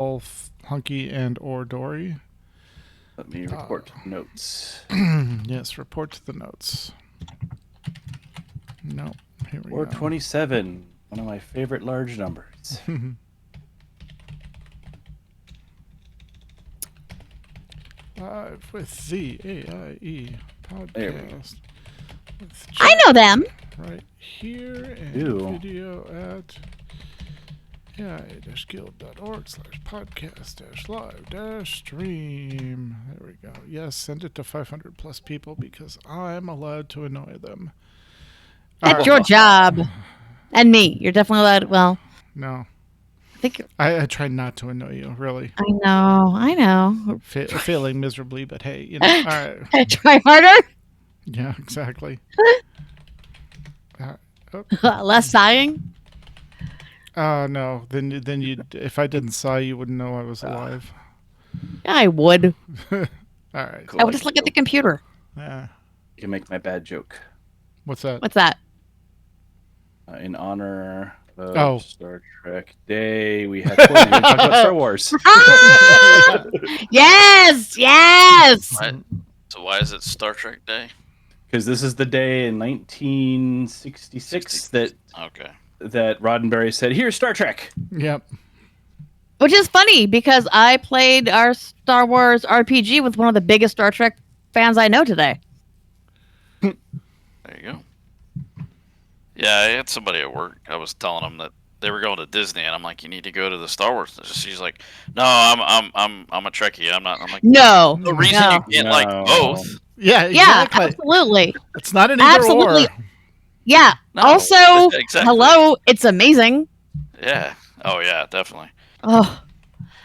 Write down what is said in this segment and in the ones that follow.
Hunky and or Dory. Let me report notes. Yes, report to the notes. No, here we go. 427, one of my favorite large numbers. Live with the AIE Podcast. I know them. Right here and Ew. video at ai-guild.org/podcast-live-stream. There we go. Yes, send it to 500 plus people because I'm allowed to annoy them. That's your job. And me. You're definitely allowed. Well, no. I think I try not to annoy you, really. I know. Failing miserably, but hey, you know. All right. I try harder. Yeah, exactly. Less sighing. No. Then you. If I didn't sigh, you wouldn't know I was alive. I would. All right. I would just look at the computer. Yeah. You can make my bad joke. What's that? What's that? In honor of Star Trek Day, we had talk about Star Wars. Yes. So why is it Star Trek Day? Because this is the day in 1966 that Roddenberry said, "Here's Star Trek." Yep. Which is funny because I played our Star Wars RPG with one of the biggest Star Trek fans I know today. There you go. Yeah, I had somebody at work. I was telling them that they were going to Disney, and I'm like, "You need to go to the Star Wars." She's like, "No, I'm a Trekkie. I'm not." I'm like, No. "The reason you can't like both." Yeah, exactly. Yeah, absolutely. It's not an either or. Yeah. No, also, exactly. hello, it's amazing. Yeah. Oh yeah, definitely. Oh.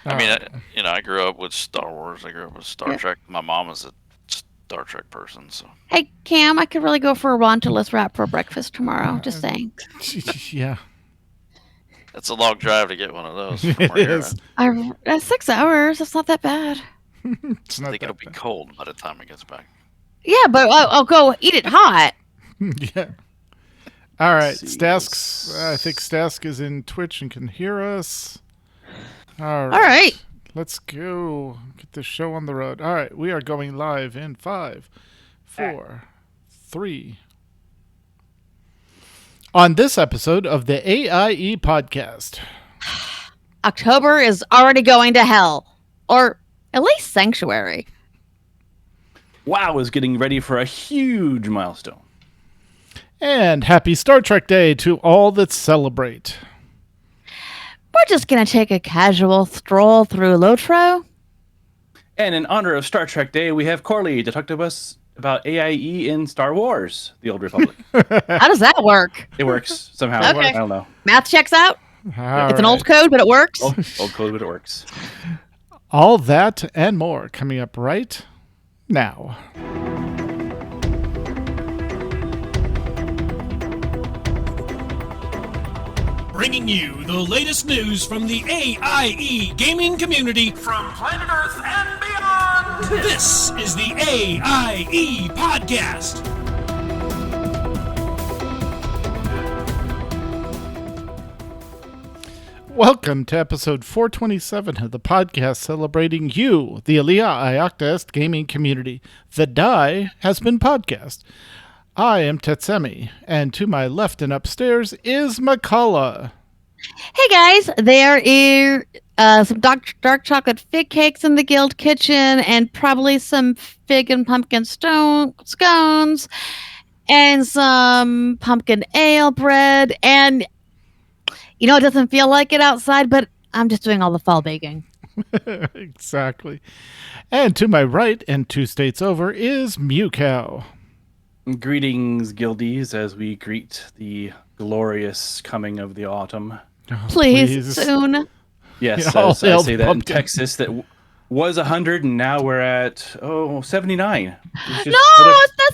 I mean, I grew up with Star Wars. I grew up with Star Trek. My mom was a Star Trek person, so. Hey, Cam, I could really go for a Rontolis wrap for breakfast tomorrow. Just saying. Yeah. That's a long drive to get one of those. It is. 6 hours. That's not that bad. It's not I think that it'll be bad. cold by the time it gets back. Yeah, but I'll go eat it hot. Yeah. All right, Stask. I think Stask is in Twitch and can hear us. All right. Let's go. Get this show on the road. All right, we are going live in 5, 4, 3. On this episode of the AIE Podcast. October is already going to hell. Or at least sanctuary. WoW is getting ready for a huge milestone. And happy Star Trek Day to all that celebrate. We're just going to take a casual stroll through Lotro. And in honor of Star Trek Day, we have Corley to talk to us about AIE in Star Wars, The Old Republic. How does that work? It works somehow. Okay. I don't know. Math checks out. It's an old code, but it works. Old code, but it works. All that and more coming up right now. Bringing you the latest news from the AIE gaming community from planet Earth and beyond. This is the AIE Podcast. Welcome to episode 427 of the podcast celebrating you, the Alia Iactest gaming community. The Die has been podcast. I am Tetsemi, and to my left and upstairs is McCullough. Hey guys, there is some dark chocolate fig cakes in the guild kitchen, and probably some fig and pumpkin scones, and some pumpkin ale bread, and you know it doesn't feel like it outside, but I'm just doing all the fall baking. Exactly. And to my right and 2 states over is Mew Cow. Greetings, guildies, as we greet the glorious coming of the autumn. Oh, please, soon. Yes, Yeah, I say that pumpkin. in Texas that was 100 and now we're at 79. That's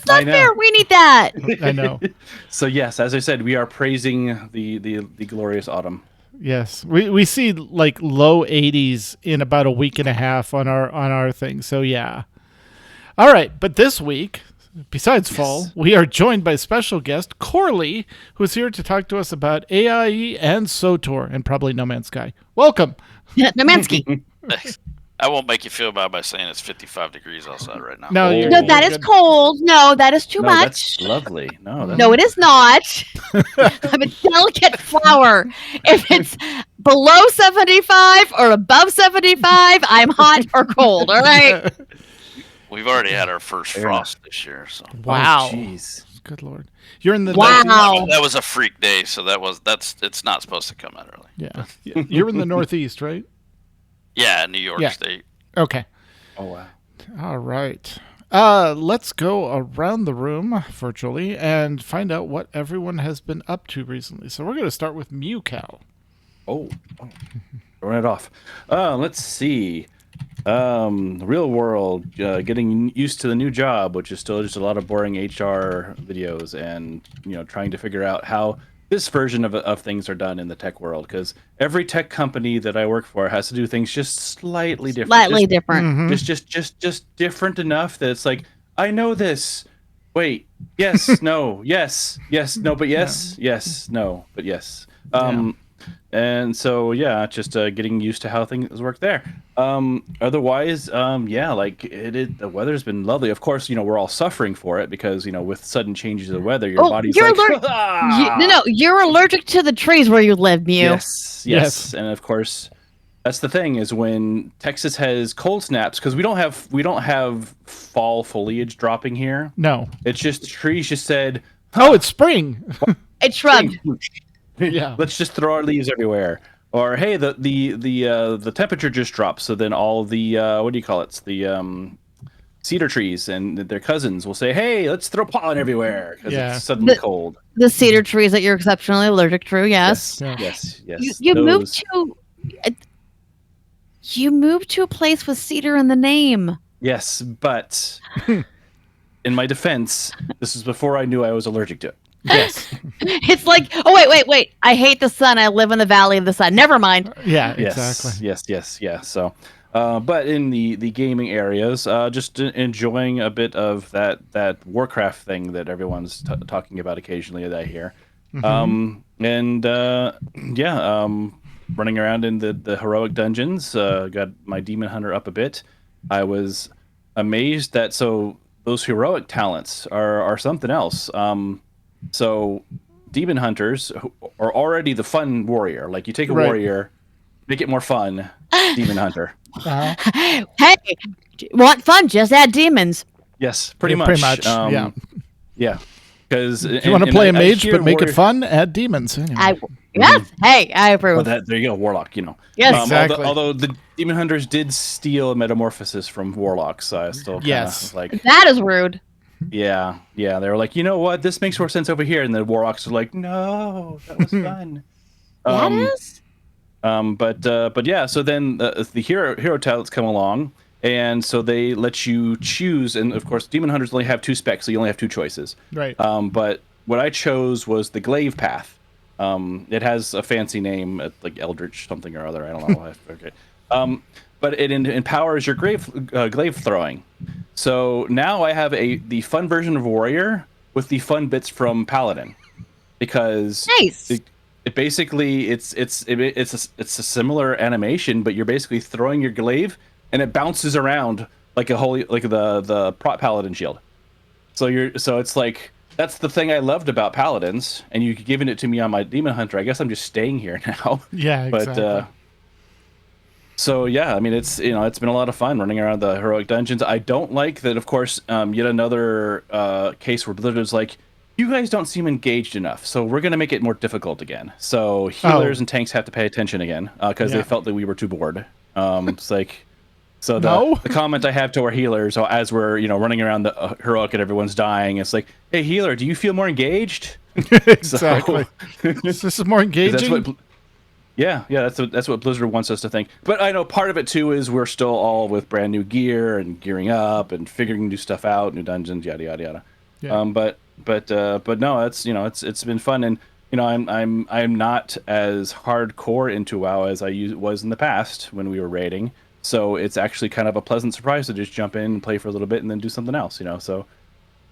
not fair. We need that. I know. So yes, as I said, we are praising the glorious autumn. Yes, we see like low 80s in about a week and a half on our thing. So yeah. All right, but this week, besides fall, we are joined by special guest Corley, who's here to talk to us about AIE and SOTOR, and probably No Man's Sky. Welcome. Nomansky. I won't make you feel bad by saying it's 55 degrees outside right now. No, No, that is cold. No, that is too much. That's lovely. No, it is not. I'm a delicate flower. If it's below 75 or above 75, I'm hot or cold. All right. We've already had our first frost this year, so. Wow. Jeez. Good Lord. You're in the Wow. That was a freak day, so it's not supposed to come out early. Yeah. You're in the Northeast, right? Yeah, New York State. Okay. Oh wow. All right. Let's go around the room virtually and find out what everyone has been up to recently. So we're going to start with Mew Cow. Run it off. Let's see. Real world, getting used to the new job, which is still just a lot of boring HR videos, and trying to figure out how this version of things are done in the tech world, because every tech company that I work for has to do things just slightly different. Slightly different. Mm-hmm. Just different enough that it's like, I know this. Wait, yes, no, yes, no, but yes, yes, no, but yes. And so, just getting used to how things work there. Otherwise, the weather's been lovely. Of course, we're all suffering for it because, with sudden changes of the weather, your body's like, you're allergic to the trees where you live, Mew. Yes. And of course, that's the thing is when Texas has cold snaps, because we don't have fall foliage dropping here. No. It's just the trees just said, oh, it's spring. It's shrugged. Yeah. Let's just throw our leaves everywhere. Or hey, the temperature just dropped, so then all the what do you call it? It's the cedar trees and their cousins will say, "Hey, let's throw pollen everywhere because it's suddenly cold." The cedar trees that you're exceptionally allergic to, yes. Yes. You moved to a place with cedar in the name. Yes, but in my defense, this is before I knew I was allergic to it. Yes. It's like, oh, wait. I hate the sun. I live in the valley of the sun. Never mind. Yeah, exactly. Yes. So, but in the gaming areas, just enjoying a bit of that Warcraft thing that everyone's talking about occasionally that I hear. Mm-hmm. Running around in the heroic dungeons, got my Demon Hunter up a bit. I was amazed that those heroic talents are something else. So, demon hunters are already the fun warrior. Like, you take a warrior, make it more fun, demon hunter. Uh-huh. Hey, want fun? Just add demons. Yes, pretty much. Yeah. Because if you want to play a mage but make it fun, add demons. Anyway. Hey, I approve. Well, there you go, warlock. Yes, exactly. Although the demon hunters did steal a metamorphosis from warlocks, so I still like that is rude. Yeah. They were like, you know what? This makes more sense over here, and the warlocks are like, no, that was fun. That is. But yeah. So then the hero talents come along, and so they let you choose. And of course, demon hunters only have 2 specs, so you only have 2 choices. Right. But what I chose was the glaive path. It has a fancy name, like Eldritch something or other. I don't know. I forget. But it empowers your glaive throwing. So now I have the fun version of warrior with the fun bits from paladin, because it basically it's a similar animation, but you're basically throwing your glaive and it bounces around like the prot paladin shield. So it's like, that's the thing I loved about paladins, and you've given it to me on my demon hunter. I guess I'm just staying here now. Yeah, exactly. But so yeah, I mean, it's it's been a lot of fun running around the heroic dungeons. I don't like that, of course. Yet another case where Blizzard's like, you guys don't seem engaged enough, so we're gonna make it more difficult again. So healers and tanks have to pay attention again because they felt that we were too bored. It's like, so the comment I have to our healers as we're running around the heroic and everyone's dying, it's like, hey healer, do you feel more engaged? Exactly. This is more engaging. That's what Blizzard wants us to think. But I know part of it too is we're still all with brand new gear and gearing up and figuring new stuff out, new dungeons, yada yada yada. Yeah. But no, it's been fun, and I'm not as hardcore into WoW as I was in the past when we were raiding. So it's actually kind of a pleasant surprise to just jump in and play for a little bit and then do something else. So I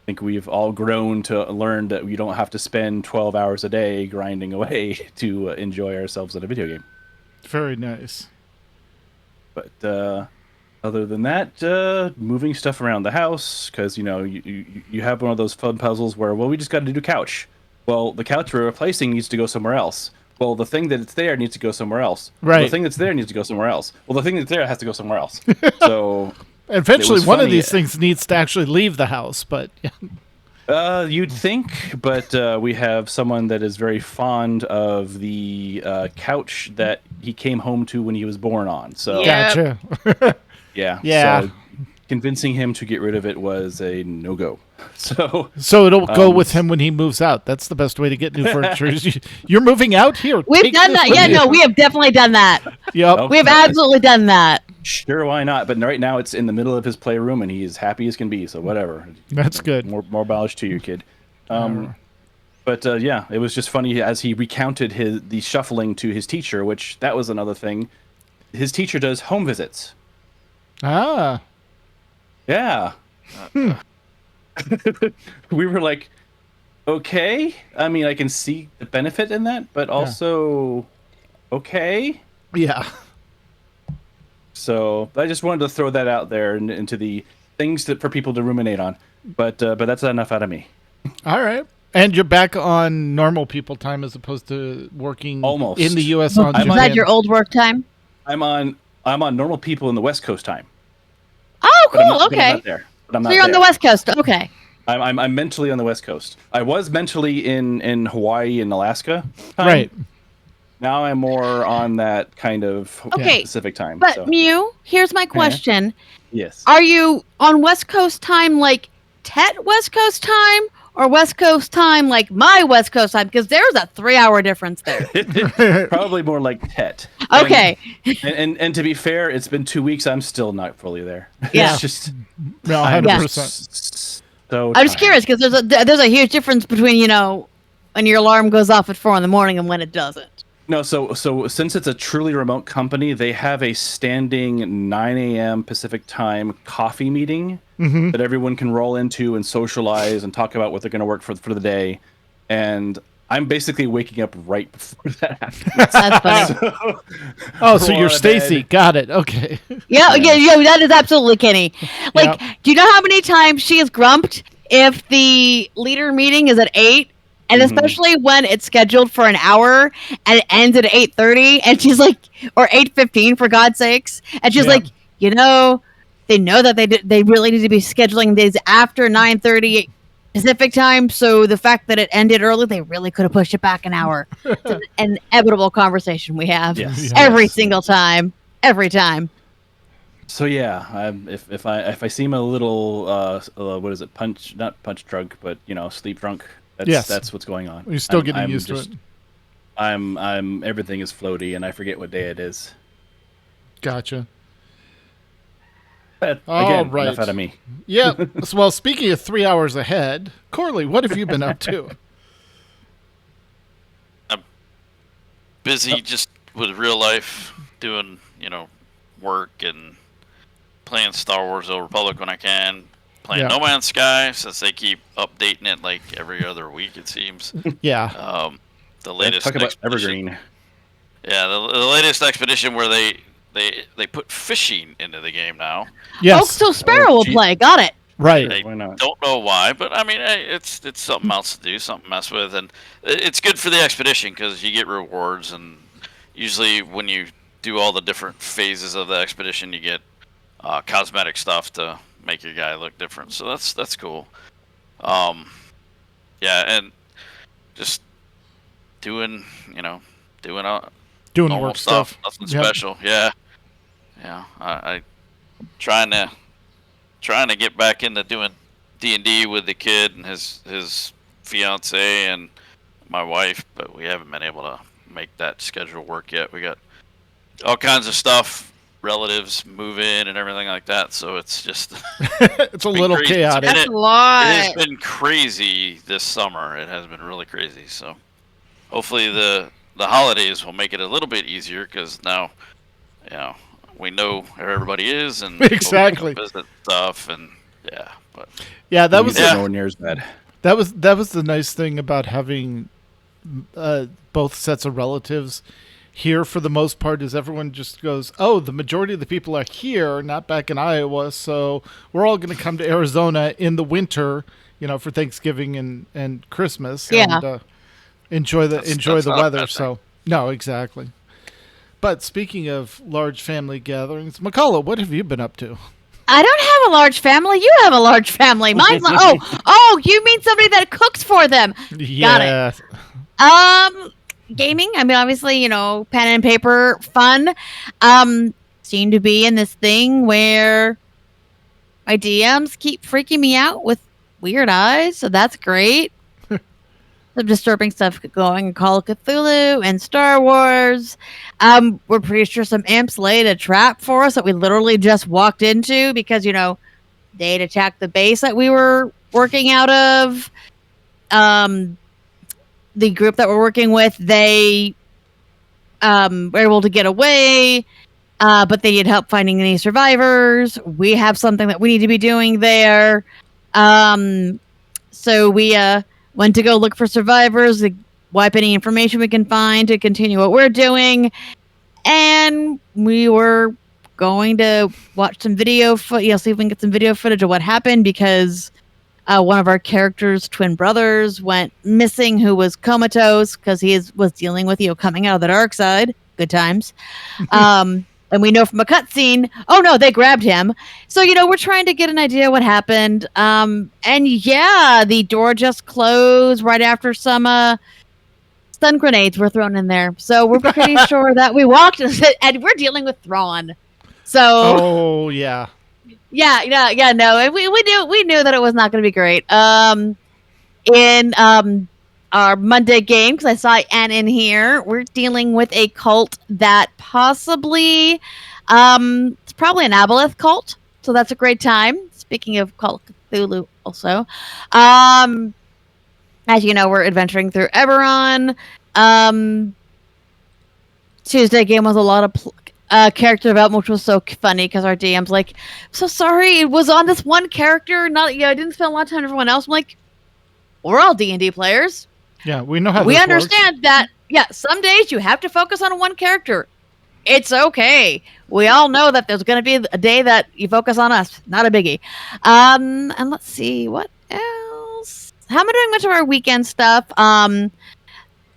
think we've all grown to learn that we don't have to spend 12 hours a day grinding away to enjoy ourselves in a video game. Very nice. But other than that, moving stuff around the house, because you have one of those fun puzzles where, well, we just got to do couch. Well, the couch we're replacing needs to go somewhere else. Well, the thing that's there needs to go somewhere else. Right. Well, the thing that's there needs to go somewhere else. Well, the thing that's there has to go somewhere else. So eventually, one of these things needs to actually leave the house, but. You'd think, but we have someone that is very fond of the couch that he came home to when he was born on. So Gotcha. yeah. So convincing him to get rid of it was a no-go. So it'll go with him when he moves out. That's the best way to get new furniture. You're moving out here. We've done that. Yeah, no, we have definitely done that. Yep. Okay. We have absolutely done that. Sure, why not? But right now it's in the middle of his playroom, and he's happy as can be. So whatever. That's good. More mileage to you, kid. But yeah, it was just funny as he recounted the shuffling to his teacher, which that was another thing. His teacher does home visits. Ah. Yeah. We were like, okay. I mean, I can see the benefit in that, but also, okay. Yeah. So I just wanted to throw that out there into the things that for people to ruminate on. But that's enough out of me. All right. And you're back on normal people time as opposed to working Almost in the U.S. on Is Japan. that your old work time? I'm on normal people in the West Coast time. Oh, But I'm cool. not- but I'm Okay. not there. But I'm not So you're on the there. West Coast. Okay. I'm mentally on the West Coast. I was mentally in Hawaii and Alaska time. Right. Now I'm more on that kind of Okay, Pacific time. But so. Mew, here's my question. Yes. Are you on West Coast time like Tet West Coast time or West Coast time like my West Coast time? Because there's a 3-hour difference there. Probably more like Tet. Okay. And to be fair, it's been 2 weeks. I'm still not fully there. Yeah. It's just No, I'm 100%. so I'm just tired. curious because there's a huge difference between, when your alarm goes off at 4 a.m. and when it doesn't. No, so since it's a truly remote company, they have a standing 9 a.m. Pacific time coffee meeting that everyone can roll into and socialize and talk about what they're going to work for the day. And I'm basically waking up right before that happens. That's funny. So you're Stacy. Got it. Okay. Yeah, that is absolutely Kenny. Like, do you know how many times she has grumped if the leader meeting is at 8? And especially when it's scheduled for an hour and it ends at 8:30, and she's like, or 8:15 for God's sakes, and she's like, they know that they really need to be scheduling these after 9:30 Pacific time. So the fact that it ended early, they really could have pushed it back an hour. It's an inevitable conversation we have every single time, every time. So yeah, if I seem a little what is it, not punch drunk, but sleep drunk. That's what's going on. You're still getting used to it. I'm everything is floaty and I forget what day it is. Gotcha. But All again, right. enough out of me. Yeah. Well, speaking of 3 hours ahead, Corley, what have you been up to? I'm busy just with real life, doing, work and playing Star Wars: The Old Republic when I can. Playing No Man's Sky, since they keep updating it like every other week, it seems. Yeah. Let's The latest talk about expedition- Evergreen. Yeah, the latest expedition where they put fishing into the game now. Yes. Oh, so Sparrow will play. Got it. Right. I Why not? don't know why, but I mean, it's something else to do, something to mess with, and it's good for the expedition because you get rewards, and usually when you do all the different phases of the expedition, you get cosmetic stuff to make your guy look different. So that's cool. Yeah, and just doing Doing normal work stuff. Nothing Yep. special. Yeah. I trying to get back into doing D&D with the kid and his fiance and my wife, but we haven't been able to make that schedule work yet. We got all kinds of stuff, relatives move in and everything like that, so it's just It's a little crazy. chaotic. That's a lot. It has been crazy this summer. It has been really crazy. So hopefully the holidays will make it a little bit easier because now, we know where everybody is and Exactly. people can visit stuff and but Yeah, that was nowhere near as bad. that was the nice thing about having both sets of relatives here for the most part is everyone just goes, oh, the majority of the people are here, not back in Iowa, so we're all going to come to Arizona in the winter, for Thanksgiving and Christmas, and enjoy the weather. So no, exactly. But speaking of large family gatherings, McCullough, what have you been up to? I don't have a large family. You have a large family. Mine's oh, you mean somebody that cooks for them? Yeah. Got it. Gaming. I mean, obviously, pen and paper fun. Seem to be in this thing where my DMs keep freaking me out with weird eyes, so that's great. Some disturbing stuff going in Call of Cthulhu and Star Wars. We're pretty sure some imps laid a trap for us that we literally just walked into because, they'd attacked the base that we were working out of. The group that we're working with, they were able to get away, but they need help finding any survivors. We have something that we need to be doing there. So we went to go look for survivors, wipe any information we can find to continue what we're doing. And we were going to watch some video, see if we can get some video footage of what happened because one of our characters' twin brothers went missing, who was comatose because he was dealing with coming out of the dark side. Good times. And we know from a cutscene, oh no, they grabbed him. So we're trying to get an idea what happened. And the door just closed right after some stun grenades were thrown in there. So we're pretty sure that we walked and we're dealing with Thrawn. So oh yeah. Yeah, no, and we knew that it was not going to be great. In our Monday game, because I saw Ann in here, we're dealing with a cult that possibly, it's probably an Aboleth cult, so that's a great time. Speaking of Call of Cthulhu, also, as you know, we're adventuring through Eberron. Tuesday game was a lot of character development, which was so funny because our DM's like, so sorry, it was on this one character. I didn't spend a lot of time on everyone else. I'm like, we're all D&D players. Yeah, we know how we this understand works. that. Yeah, some days you have to focus on one character. It's okay. We all know that there's going to be a day that you focus on us. Not a biggie. And let's see what else. How am I doing much of our weekend stuff?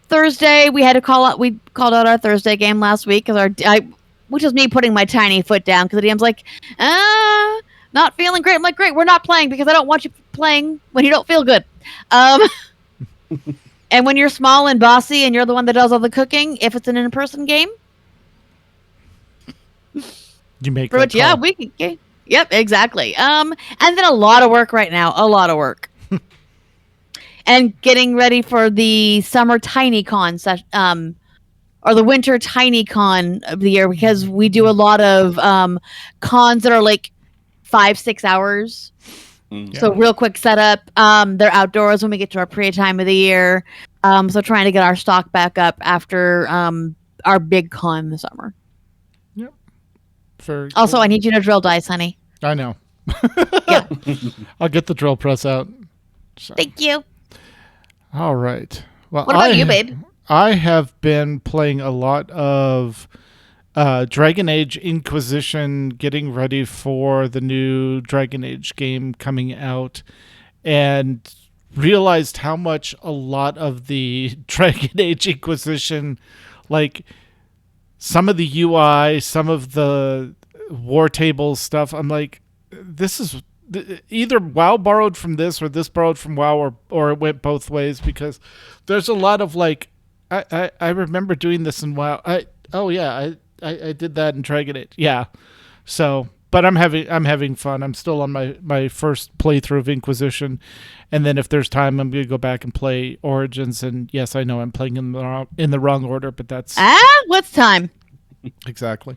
Thursday we had to call out. We called out our Thursday game last week because which is me putting my tiny foot down because the DM's like, not feeling great. I'm like, great, we're not playing because I don't want you playing when you don't feel good. And when you're small and bossy and you're the one that does all the cooking, if it's an in-person game, you make that call. Yeah, we can. Yep, exactly. And then a lot of work right now. A lot of work. And getting ready for the summer TinyCon session, or the winter TinyCon of the year, because we do a lot of cons that are like 5-6 hours. So real quick setup. They're outdoors when we get to our pre-time of the year. So trying to get our stock back up after our big con this summer. Yep. Very also, cool. I need you to drill dice, honey. I know. Yeah. I'll get the drill press out. So. Thank you. All right. Well, what about you, babe? I have been playing a lot of Dragon Age Inquisition, getting ready for the new Dragon Age game coming out, and realized how much a lot of the Dragon Age Inquisition, like some of the UI, some of the war table stuff, I'm like, this is either WoW borrowed from this or this borrowed from WoW, or it went both ways, because there's a lot of like, I remember doing this in WoW. I did that in Dragon Age. Yeah. So, but I'm having fun. I'm still on my first playthrough of Inquisition, and then if there's time, I'm gonna go back and play Origins. And yes, I know I'm playing in the wrong order, but that's what's time? Exactly.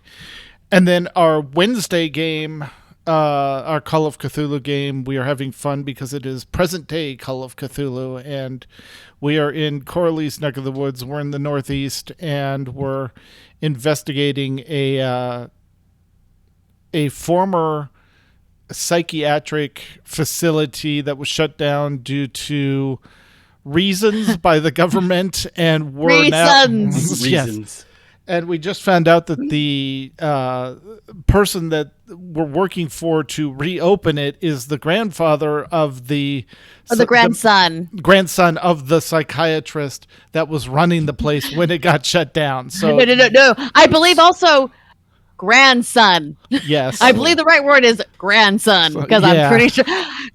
And then our Wednesday game, our Call of Cthulhu game, we are having fun because it is present day Call of Cthulhu, and we are in Corley's neck of the woods. We're in the Northeast, and we're investigating a former psychiatric facility that was shut down due to reasons by the government, and we're reasons. Yes. And we just found out that the person that we're working for to reopen it is the grandfather of the grandson of the psychiatrist that was running the place when it got shut down. So no. I believe also grandson. Yes. I believe the right word is grandson, because I'm pretty sure,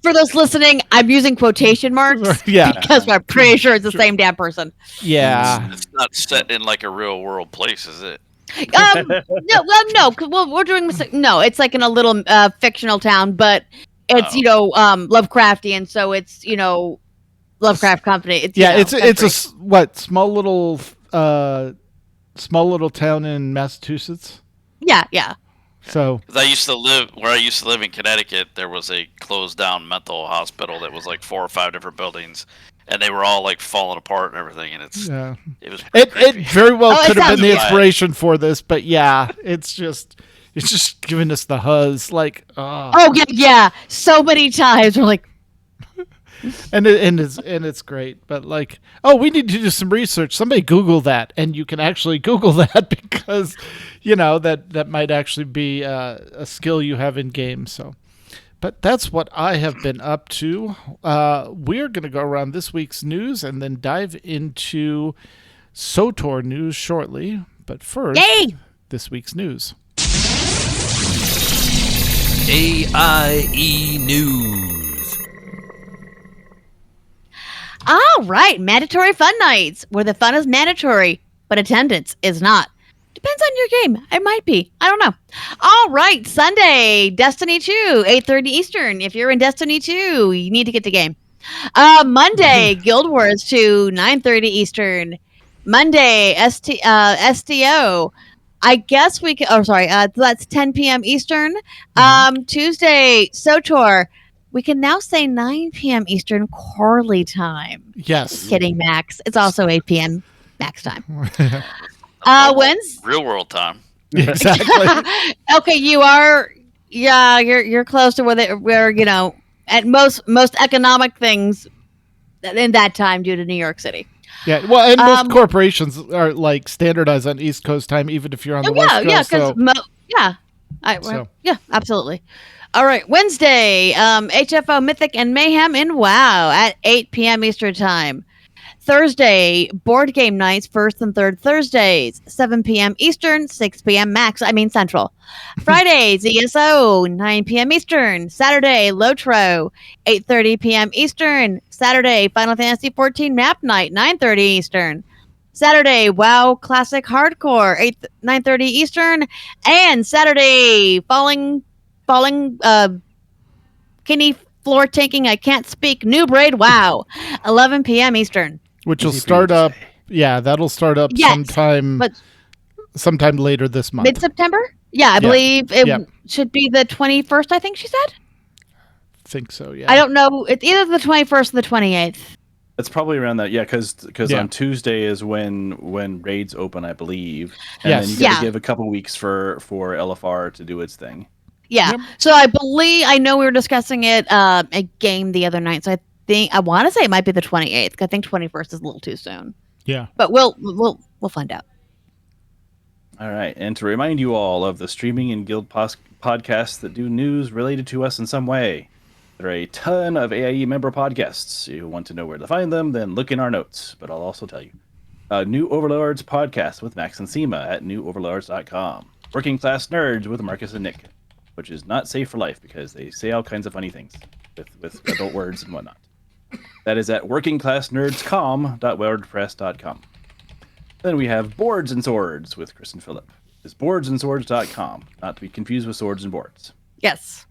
for those listening, I'm using quotation marks because I'm pretty sure it's the same damn person. Yeah. It's not set in like a real world place, is it? No, we're doing no. It's like in a little fictional town, but it's Lovecraftian, so it's Lovecraft Company. It's a small little town in Massachusetts. Yeah. So, because I used to live in Connecticut, there was a closed down mental hospital that was like 4 or 5 different buildings, and they were all like falling apart and everything. And it was it very well could have been the inspiration for this, but it's just giving us the huzz. Like, yeah. So many times we're like. And it's great, but like, we need to do some research. Somebody Google that, and you can actually Google that because, that might actually be a skill you have in game. So, but that's what I have been up to. We're going to go around this week's news and then dive into SOTOR news shortly. But first, this week's news. AIE News. All right, mandatory fun nights, where the fun is mandatory, but attendance is not. Depends on your game. It might be. I don't know. All right, Sunday, Destiny 2, 8:30 Eastern. If you're in Destiny 2, you need to get the game. Monday, Guild Wars 2, 9:30 Eastern. Monday, STO. I guess we can. Oh, sorry. That's 10 p.m. Eastern. Tuesday, SOTOR. We can now say 9 p.m. Eastern Corley time. Yes. Just kidding, Max. It's also 8 p.m. Max time. When's real world time? Exactly. Okay, you are. Yeah, you're close to where at most economic things in that time due to New York City. Yeah, well, and most corporations are like standardized on East Coast time, even if you're on the West Coast. Yeah, absolutely. All right, Wednesday, HFO Mythic and Mayhem in WoW at 8 p.m. Eastern Time. Thursday, board game nights, first and third Thursdays, 7 p.m. Eastern, 6 p.m. Central. Fridays, ESO, 9 p.m. Eastern. Saturday, Lotro, 8:30 p.m. Eastern. Saturday, Final Fantasy XIV Map Night, 9:30 Eastern. Saturday, WoW Classic Hardcore, 9:30 Eastern. And Saturday, Falling kidney floor tanking, I can't speak, New Braid WoW, 11 p.m. Eastern. Which will start up, that'll start up sometime later this month. Mid-September? Yeah, I believe it should be the 21st, I think she said. Think so, yeah. I don't know. It's either the 21st or the 28th. It's probably around that, because on Tuesday is when raids open, I believe. And then you got to give a couple weeks for LFR to do its thing. Yeah. Yep. So I know we were discussing it a game the other night. So I want to say it might be the 28th. I think 21st is a little too soon. Yeah. But we'll find out. All right. And to remind you all of the streaming and guild podcasts that do news related to us in some way, there are a ton of AIE member podcasts. If you want to know where to find them, then look in our notes. But I'll also tell you. New Overlords podcast with Max and Seema at newoverlords.com. Working Class Nerds with Marcus and Nick, which is not safe for life because they say all kinds of funny things with adult words and whatnot. That is at workingclassnerdscom.wordpress.com. Then we have Boards and Swords with Chris and Philip. It's boardsandswords.com, not to be confused with Swords and Boards. Yes.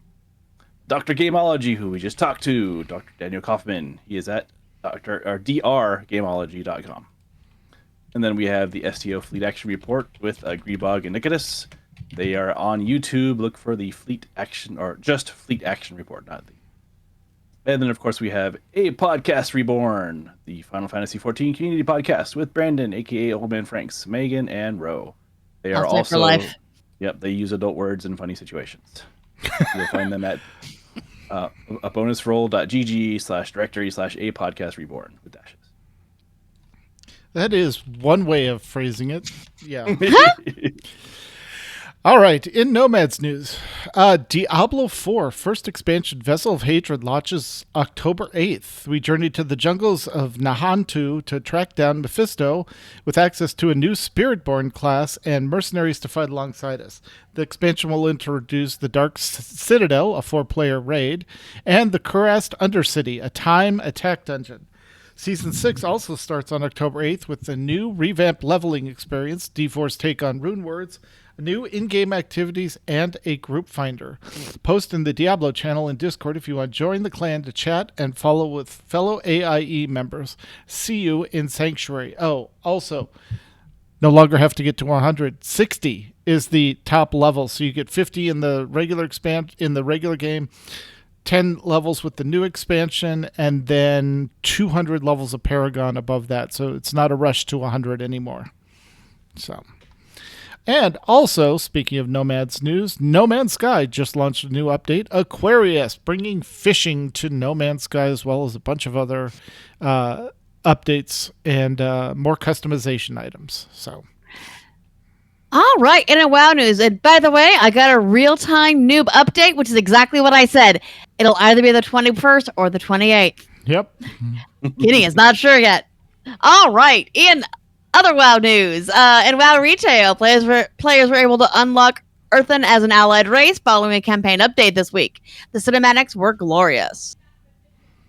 Dr. Gameology, who we just talked to, Dr. Daniel Kaufman. He is at drgameology.com. And then we have the STO Fleet Action Report with Greebog and Nicodemus. They are on YouTube. Look for the Fleet Action, or just Fleet Action Report, not the. And then, of course, we have AIE Podcast Reborn, the Final Fantasy XIV community podcast with Brandon, a.k.a. Old Man Franks, Megan, and Ro. They are also... for life. Yep, they use adult words in funny situations. You'll find them at bonusroll.gg/directory/AIE Podcast Reborn with dashes. That is one way of phrasing it. Yeah. All right, in Nomads news, Diablo 4 first expansion, Vessel of Hatred, launches October 8th. We journey to the jungles of Nahantu to track down Mephisto with access to a new Spiritborn class and mercenaries to fight alongside us. The expansion will introduce the Dark Citadel, a 4-player raid, and the Kurast Undercity, a time attack dungeon. Season 6 also starts on October 8th with the new revamped leveling experience, D4's take on rune words, new in-game activities, and a group finder. Post in the Diablo channel and Discord if you want to join the clan to chat and follow with fellow AIE members. See you in Sanctuary. Oh, also, no longer have to get to 100. 60 is the top level, so you get 50 in the regular game, 10 levels with the new expansion, and then 200 levels of Paragon above that. So it's not a rush to 100 anymore. So... And also, speaking of Nomads news, No Man's Sky just launched a new update, Aquarius, bringing fishing to No Man's Sky as well as a bunch of other updates and more customization items. So, all right, and in WoW news, and by the way, I got a real-time noob update, which is exactly what I said. It'll either be the 21st or the 28th. Yep. Kidding, it's not sure yet. All right, in other WoW news, in WoW Retail, players were able to unlock Earthen as an allied race following a campaign update this week. The cinematics were glorious.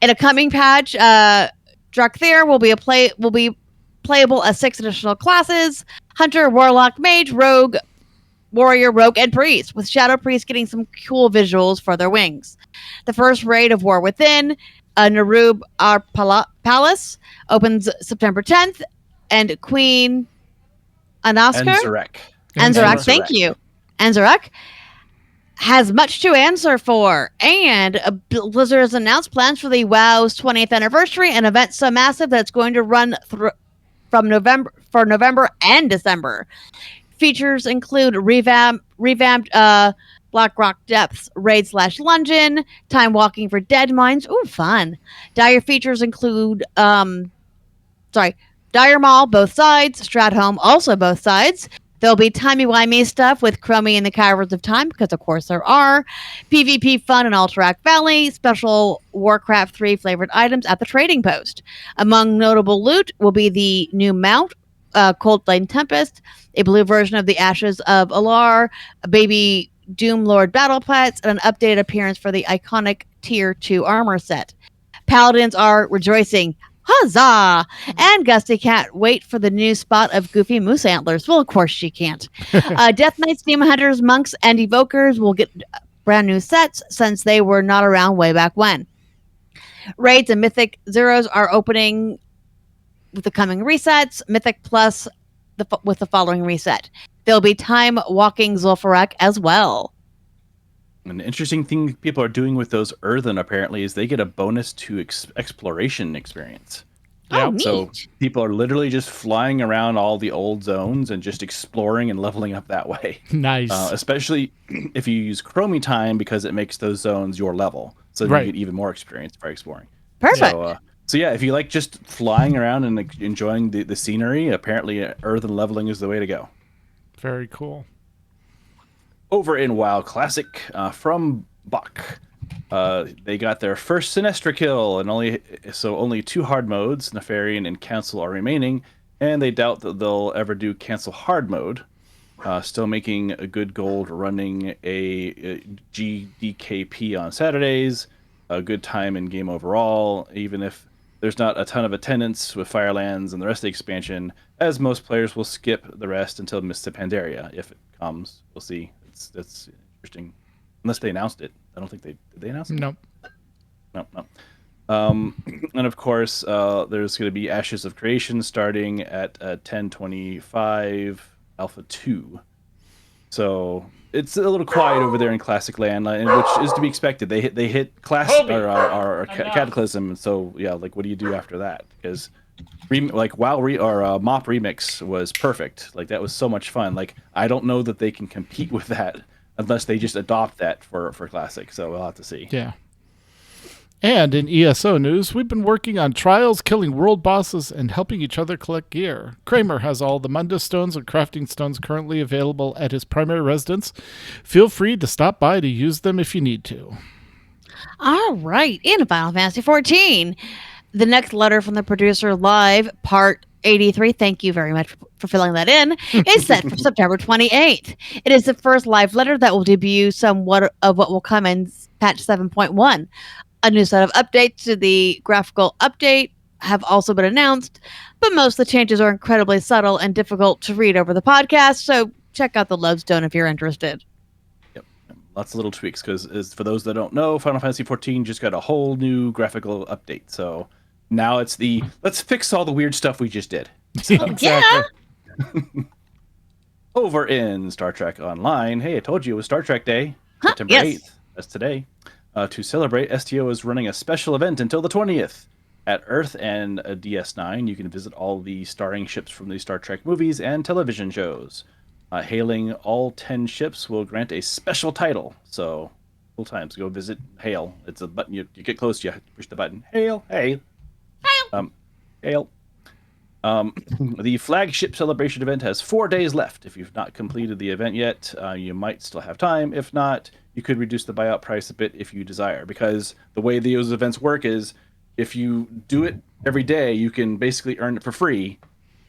In a coming patch, Drakthir will be playable as 6 additional classes: Hunter, Warlock, Mage, Rogue, Warrior, Rogue, and Priest, with Shadow Priest getting some cool visuals for their wings. The first raid of War Within, Narub Palace, opens September 10th, and Queen Anaskar? Anzarak, thank you. Anzarak has much to answer for, and Blizzard has announced plans for the WoW's 20th anniversary, an event so massive that it's going to run from November and December. Features include revamped Blackrock Depths raid /lungeon, time walking for dead mines. Ooh, fun. Dire features include Dire Mall, both sides. Stratholme, also both sides. There'll be timey-wimey stuff with Chromie and the Cowards of Time, because of course there are. PvP fun in Alterac Valley. Special Warcraft 3 flavored items at the trading post. Among notable loot will be the new mount, Cold Flame Tempest, a blue version of the Ashes of Alar, a baby Doom Lord battle pets, and an updated appearance for the iconic Tier 2 armor set. Paladins are rejoicing. Huzzah! And Gusty can't wait for the new spot of Goofy Moose Antlers. Well, of course she can't. Death Knights, Demon Hunters, Monks, and Evokers will get brand new sets since they were not around way back when. Raids and Mythic Zeros are opening with the coming resets. Mythic Plus with the following reset. There'll be Time Walking Zul'Farrak as well. An interesting thing people are doing with those Earthen apparently is they get a bonus to exploration experience. Oh, neat. So people are literally just flying around all the old zones and just exploring and leveling up that way. Nice. Especially if you use Chromie time, because it makes those zones your level. So you get even more experience by exploring. Perfect. So yeah, if you like just flying around and enjoying the scenery, apparently Earthen leveling is the way to go. Very cool. Over in WoW Classic, from Buck, they got their first Sinestra kill, and only 2 hard modes, Nefarian and Cancel, are remaining, and they doubt that they'll ever do Cancel hard mode. Still making a good gold running a GDKP on Saturdays, a good time in game overall, even if there's not a ton of attendance with Firelands and the rest of the expansion, as most players will skip the rest until Mists of Pandaria, if it comes. We'll see. That's interesting. Unless they announced it. I don't think did they announce it? Nope. No. And of course, there's going to be Ashes of Creation starting at 10:25 Alpha 2. So it's a little quiet over there in Classic Land, which is to be expected. They hit Cataclysm, and so yeah, like what do you do after that? Because Mop Remix was perfect. Like that was so much fun. Like I don't know that they can compete with that unless they just adopt that for Classic. So we'll have to see. Yeah. And in ESO news, we've been working on trials, killing world bosses, and helping each other collect gear. Kramer has all the Mundus stones and crafting stones currently available at his primary residence. Feel free to stop by to use them if you need to. All right. In Final Fantasy 14, the next letter from the producer live, part 83, thank you very much for filling that in, is set for September 28th. It is the first live letter that will debut somewhat of what will come in patch 7.1. A new set of updates to the graphical update have also been announced, but most of the changes are incredibly subtle and difficult to read over the podcast, so check out the Lodestone if you're interested. Yep, lots of little tweaks, because for those that don't know, Final Fantasy 14 just got a whole new graphical update, so now it's the let's fix all the weird stuff we just did. Yeah! Over in Star Trek Online, hey, I told you it was Star Trek Day, September 8th, that's today. To celebrate, STO is running a special event until the 20th. At Earth and DS9, you can visit all the starring ships from the Star Trek movies and television shows. Hailing all 10 ships will grant a special title. So, full times, go visit Hail. It's a button. You get close, you push the button. Hail, hail. Hail. The flagship celebration event has 4 days left. If you've not completed the event yet, you might still have time. If not, you could reduce the buyout price a bit if you desire, because the way those events work is if you do it every day, you can basically earn it for free.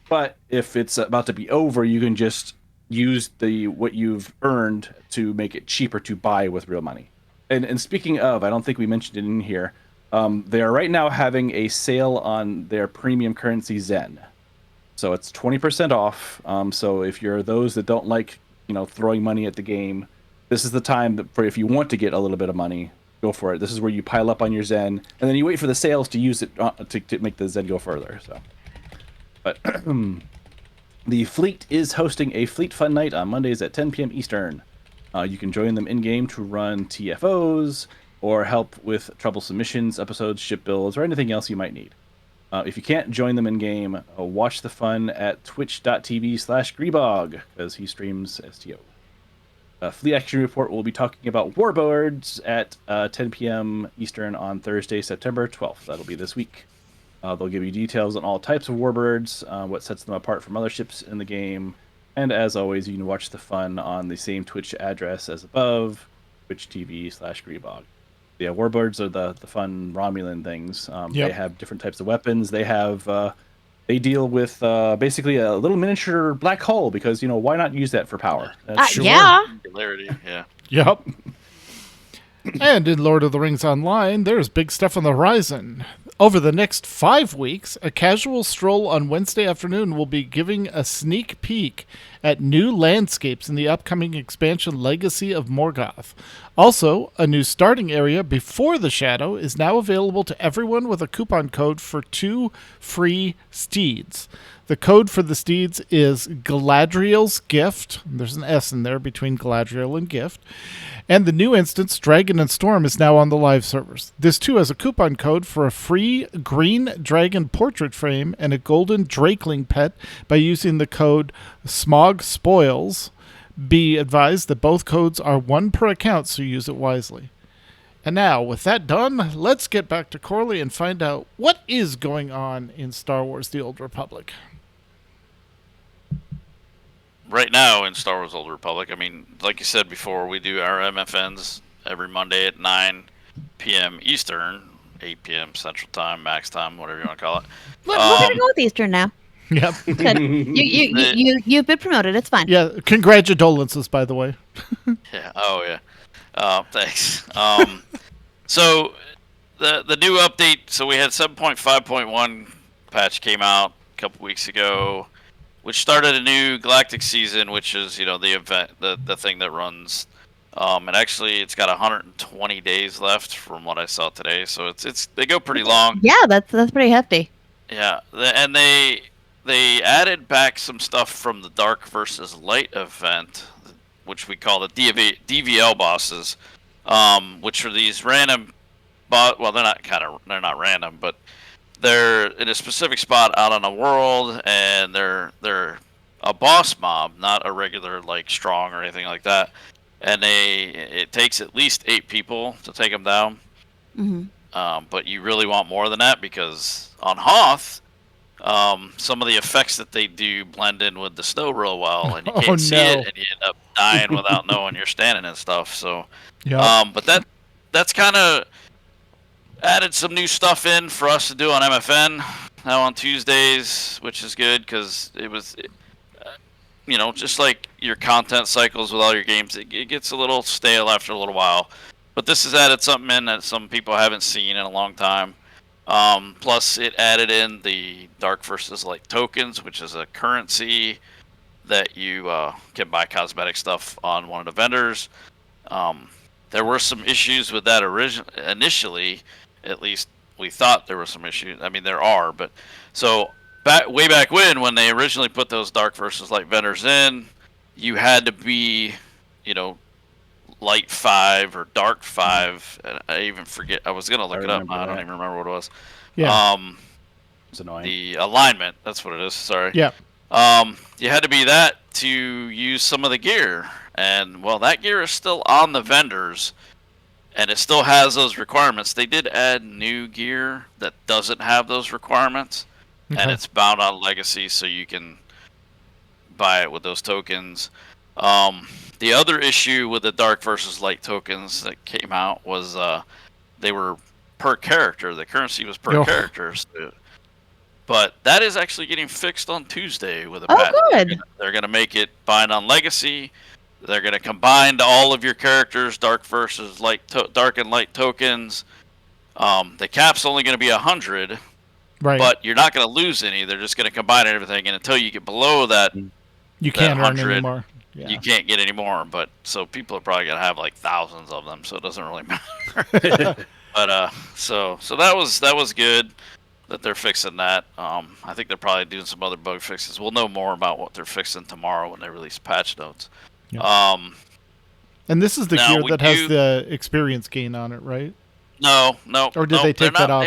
But if it's about to be over, you can just use what you've earned to make it cheaper to buy with real money. And speaking of, I don't think we mentioned it in here, they are right now having a sale on their premium currency Zen. So it's 20% off. So if you're those that don't like, throwing money at the game, this is the time for if you want to get a little bit of money, go for it. This is where you pile up on your Zen, and then you wait for the sales to use it to make the Zen go further. So, but the fleet is hosting a Fleet Fun Night on Mondays at 10 p.m. Eastern. You can join them in-game to run TFOs or help with troublesome missions, episodes, ship builds, or anything else you might need. If you can't join them in-game, watch the fun at twitch.tv/Greebog, because he streams STO. Fleet Action Report will be talking about warbirds at 10 p.m. Eastern on Thursday, September 12th. That'll be this week. They'll give you details on all types of warbirds, what sets them apart from other ships in the game, and as always, you can watch the fun on the same Twitch address as above, twitch.tv/Greebog. Yeah, warbirds are the fun Romulan things. They have different types of weapons. They deal with basically a little miniature black hole because, why not use that for power? Yeah. Yeah. Yep. And in Lord of the Rings Online, there's big stuff on the horizon. Over the next 5 weeks, a casual stroll on Wednesday afternoon will be giving a sneak peek at new landscapes in the upcoming expansion Legacy of Morgoth. Also, a new starting area before the Shadow is now available to everyone with a coupon code for 2 free steeds. The code for the steeds is Galadriel's Gift. There's an S in there between Galadriel and Gift. And the new instance, Dragon and Storm, is now on the live servers. This too has a coupon code for a free green dragon portrait frame and a golden drakeling pet by using the code SMOGSPOILS. Be advised that both codes are 1 per account, so use it wisely. And now, with that done, let's get back to Corley and find out what is going on in Star Wars The Old Republic. Right now in Star Wars Old Republic, I mean, like you said before, we do our MFNs every Monday at 9 p.m. Eastern, 8 p.m. Central Time, Max Time, whatever you want to call it. We're going to go with Eastern now. Yep. Good. You've been promoted. It's fine. Yeah, congratulations, by the way. Yeah. Oh, yeah. Thanks. So the new update. So we had 7.5.1 patch came out a couple weeks ago, which started a new Galactic season, which is the event, the thing that runs. And actually, it's got 120 days left from what I saw today. So they go pretty long. Yeah, that's pretty hefty. Yeah, and they added back some stuff from the Dark versus Light event, which we call the DVL bosses, which are these random well, they're not random, but they're in a specific spot out on a world, and they're a boss mob, not a regular strong or anything like that. And it takes at least 8 people to take them down. Mm-hmm. but you really want more than that because on Hoth, some of the effects that they do blend in with the snow real well, and you can't see it, and you end up dying without knowing you're standing and stuff. So, but that's kind of added some new stuff in for us to do on MFN now on Tuesdays, which is good because it was, just like your content cycles with all your games, it gets a little stale after a little while. But this has added something in that some people haven't seen in a long time. Plus, it added in the Dark versus Light tokens, which is a currency that you can buy cosmetic stuff on one of the vendors. There were some issues with that initially. At least we thought there were some issues. I mean, there are, but so way back when they originally put those Dark versus Light vendors in, you had to be, Light 5 or Dark 5. And I even forget. I was gonna look it up. I don't even remember what it was. Yeah. It's annoying. The alignment. That's what it is. Sorry. Yeah. You had to be that to use some of the gear, and that gear is still on the vendors, and it still has those requirements. They did add new gear that doesn't have those requirements, and it's bound on Legacy, so you can buy it with those tokens. The other issue with the Dark versus Light tokens that came out was they were per character. The currency was per character. So, but that is actually getting fixed on Tuesday with a patch. Good. They're going to make it bind on Legacy. They're going to combine all of your characters, Dark versus Light, Dark and Light tokens. The cap's only going to be 100, right? But you're not going to lose any. They're just going to combine everything, and until you get below that, you can't earn anymore. Yeah. You can't get any more, but so people are probably gonna have like thousands of them, so it doesn't really matter. But so that was good that they're fixing that. I think they're probably doing some other bug fixes. We'll know more about what they're fixing tomorrow when they release patch notes. Yeah. And this is the gear that has the experience gain on it, right? No. Or did they take that off?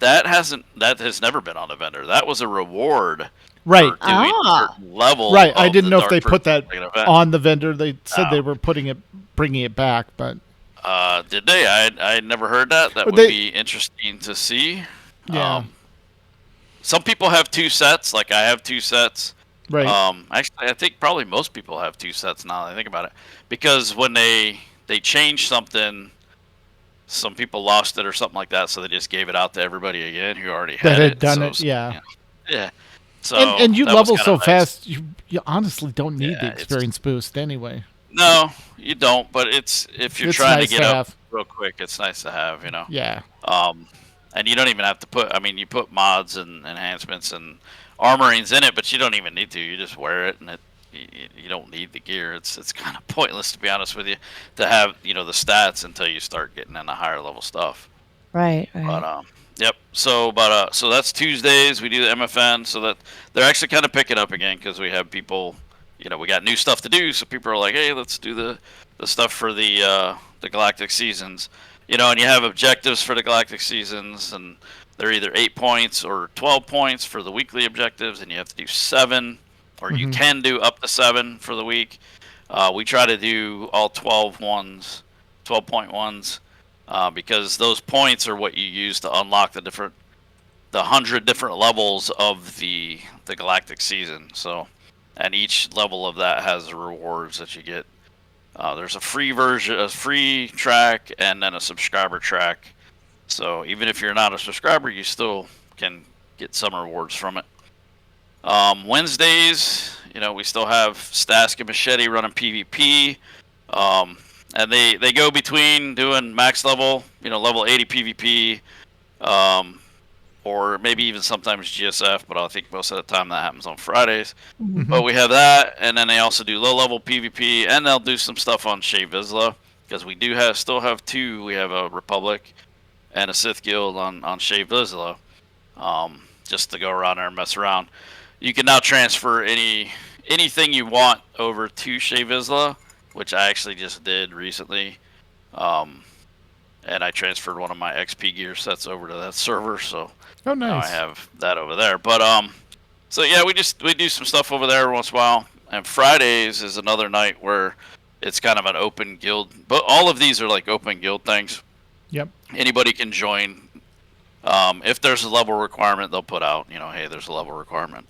That has never been on the vendor. That was a reward. Right. Level. Right. I didn't know if they put that on the vendor. They said they were bringing it back, but did they? I never heard that. That would be interesting to see. Yeah. Some people have 2 sets. Like I have 2 sets. Right. Actually, I think probably most people have 2 sets now that I think about it, because when they changed something, some people lost it or something like that, so they just gave it out to everybody again who already had done it. Yeah. Yeah. So and you level so fast, you honestly don't need the experience boost anyway. No, you don't. But if you're trying to get up have. real quick, it's nice to have. Yeah. And you don't even have to put. I mean, you put mods and enhancements and armorings in it, but you don't even need to. You just wear it, and you don't need the gear. It's kind of pointless, to be honest with you, to have the stats until you start getting into higher level stuff. Right. But yep. So that's Tuesdays. We do the MFN, so that they're actually kind of picking up again because we have people. We got new stuff to do, so people are like, hey, let's do the stuff for the Galactic Seasons. And you have objectives for the Galactic Seasons, and they're either 8 points or 12 points for the weekly objectives, and you have to do 7, or you can do up to 7 for the week. We try to do all 12-point ones, because those points are what you use to unlock the 100 different levels of the Galactic Season. So, and each level of that has rewards that you get. There's a free version, a free track, and then a subscriber track. So even if you're not a subscriber, you still can get some rewards from it. Wednesdays, we still have Stask and Machete running PvP. And they go between doing max level, level 80 PvP, or maybe even sometimes GSF, but I think most of the time that happens on Fridays. But we have that, and then they also do low level PvP, and they'll do some stuff on Shea Vizsla, because we still have 2. We have a Republic and a Sith Guild on Shea Vizsla, just to go around there and mess around. You can now transfer anything you want over to Shea Vizsla, which I actually just did recently. And I transferred one of my XP gear sets over to that server, so nice. Now I have that over there. But so yeah, we do some stuff over there once in a while. And Fridays is another night where it's kind of an open guild. But all of these are like open guild things. Yep. Anybody can join. If there's a level requirement, they'll put out, hey, there's a level requirement.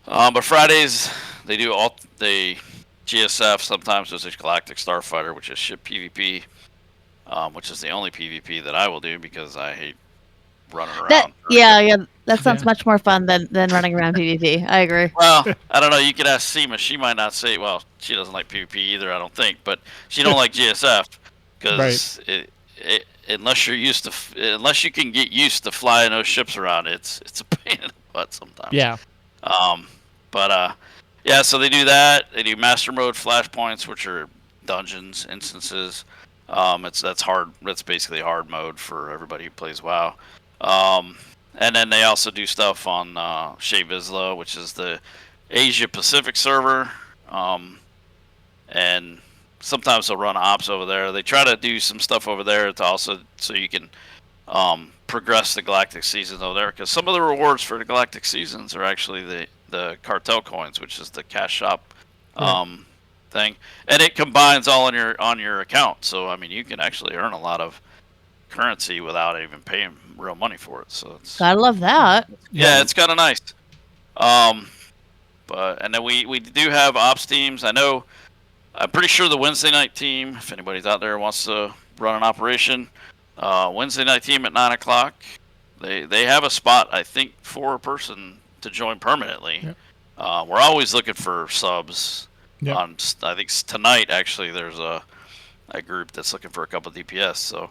But Fridays, they do the GSF. Sometimes there's a Galactic Starfighter, which is ship PvP, which is the only PvP that I will do because I hate running around. That sounds much more fun than running around PvP. I agree. Well, I don't know. You could ask Seema. She might not say. Well, she doesn't like PvP either, I don't think. But she don't like GSF because unless you're used to, unless you can get used to flying those ships around, it's a pain in the butt sometimes. Yeah. So they do that. They do Master Mode flashpoints, which are dungeons instances. That's hard. That's basically hard mode for everybody who plays WoW. And then they also do stuff on Shea Vizsla, which is the Asia Pacific server. And sometimes they'll run ops over there. They try to do some stuff over there to also so you can progress the Galactic Seasons over there. Because some of the rewards for the Galactic Seasons are actually the cartel coins, which is the cash shop thing, and it combines all on your account. So I mean, you can actually earn a lot of currency without even paying real money for it. So I love that. Yeah, it's kind of nice. And then we do have ops teams. I'm pretty sure the Wednesday night team, if anybody's out there wants to run an operation, Wednesday night team at 9:00. They have a spot, I think, for a person to join permanently. Yep. We're always looking for subs. Yep. I think tonight actually there's a group that's looking for a couple of DPS. So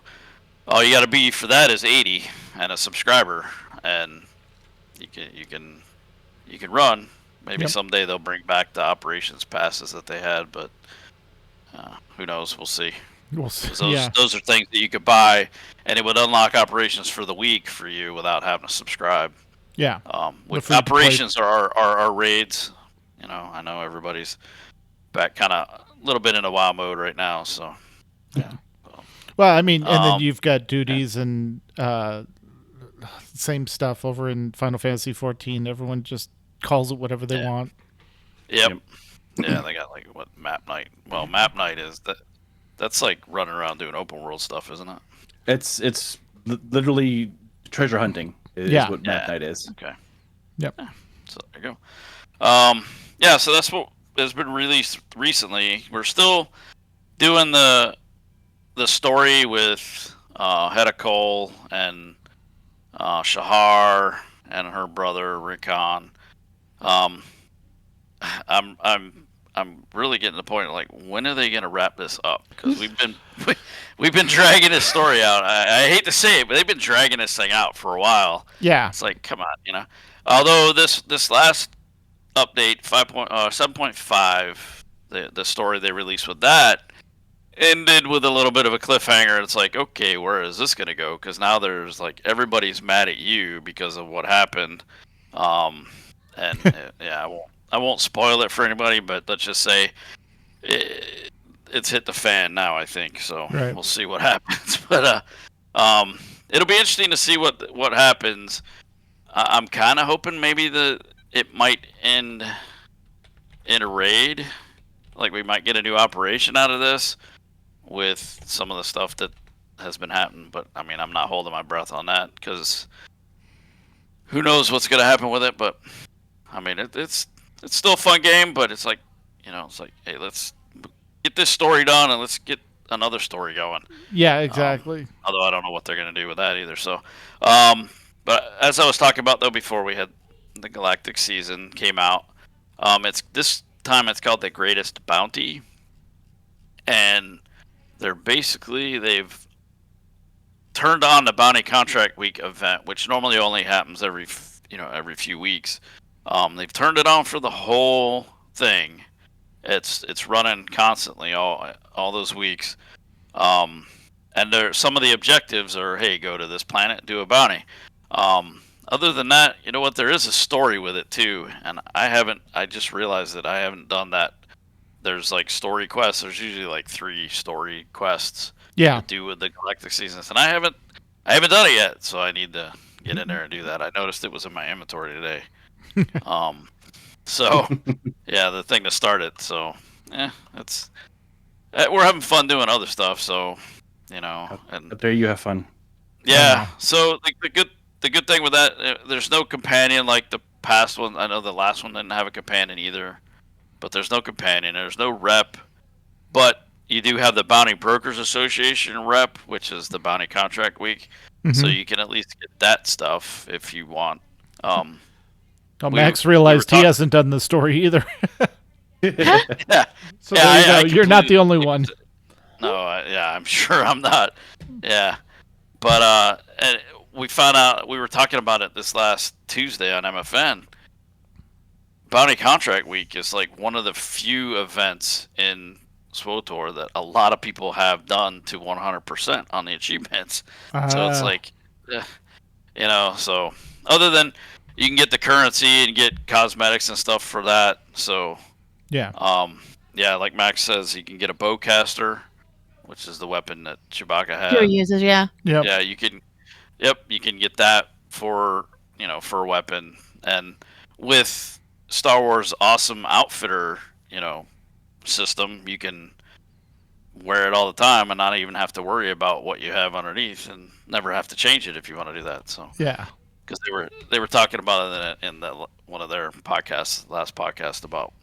all you got to be for that is 80 and a subscriber, and you can run. Maybe someday they'll bring back the operations passes that they had, but who knows? We'll see. Those are things that you could buy, and it would unlock operations for the week for you without having to subscribe. Yeah. With operations are raids. I know everybody's back kind of a little bit into WoW mode right now, so. Yeah. Well, I mean, and then you've got duties and same stuff over in Final Fantasy 14. Everyone just calls it whatever they want. Yep. Yeah, they got map night. Well, map night is that's like running around doing open world stuff, isn't it? It's literally treasure hunting is what map night is. Okay. Yep. Yeah, so there you go. So that's what has been released recently. We're still doing the story with Hedda Cole and Shahar and her brother Rickon. I'm really getting to the point when are they going to wrap this up? Because we've been dragging this story out. I hate to say it, but they've been dragging this thing out for a while. Yeah, it's like, come on, Although this last update 7.5, the story they released with that ended with a little bit of a cliffhanger. It's like, okay, where is this going to go? Because now there's everybody's mad at you because of what happened. I won't spoil it for anybody, but let's just say it's hit the fan now, I think. So We'll see what happens. But it'll be interesting to see what happens. I'm kind of hoping maybe it might end in a raid. We might get a new operation out of this with some of the stuff that has been happening. But, I mean, I'm not holding my breath on that because who knows what's going to happen with it. But, I mean, it's still a fun game, but it's hey, let's get this story done and let's get another story going. Yeah, exactly. Although I don't know what they're going to do with that either. So, but as I was talking about though before, we had the Galactic season came out. It's this time it's called the Greatest Bounty, and they've turned on the Bounty Contract Week event, which normally only happens every few weeks. They've turned it on for the whole thing. It's running constantly all those weeks. And some of the objectives are, hey, go to this planet, do a bounty. Other than that, you know what? There is a story with it too, and I just realized that I haven't done that. There's story quests. There's usually 3 story quests. Yeah. To do with the Galactic Seasons, and I haven't done it yet, so I need to get in there and do that. I noticed it was in my inventory today. So yeah, the thing to start it. So we're having fun doing other stuff. So you know. And Up there, you have fun. yeah, so the good thing with that, there's no companion like the past one. I know the last one didn't have a companion either, but there's no companion. There's no rep, but you do have the Bounty Brokers Association rep, which is the bounty contract week. So you can at least get that stuff if you want. Max realized he hasn't done the story either. Yeah, So there you go. You're not the only one. No, I'm sure I'm not. Yeah, but and we found out, we were talking about it this last Tuesday on MFN. Bounty Contract Week is like one of the few events in SWTOR that a lot of people have done to 100% on the achievements. So it's like, you know, so other than you can get the currency and get cosmetics and stuff for that. So yeah, like Max says, you can get a bowcaster, which is the weapon that Chewbacca had. Sure uses, yeah. Yep. Yeah, you can get that for, you know, for a weapon. And with Star Wars Awesome Outfitter, you know, system, you can wear it all the time and not even have to worry about what you have underneath, and never have to change it if you want to do that. So yeah, because they were talking about it in one of their podcasts, last podcast, about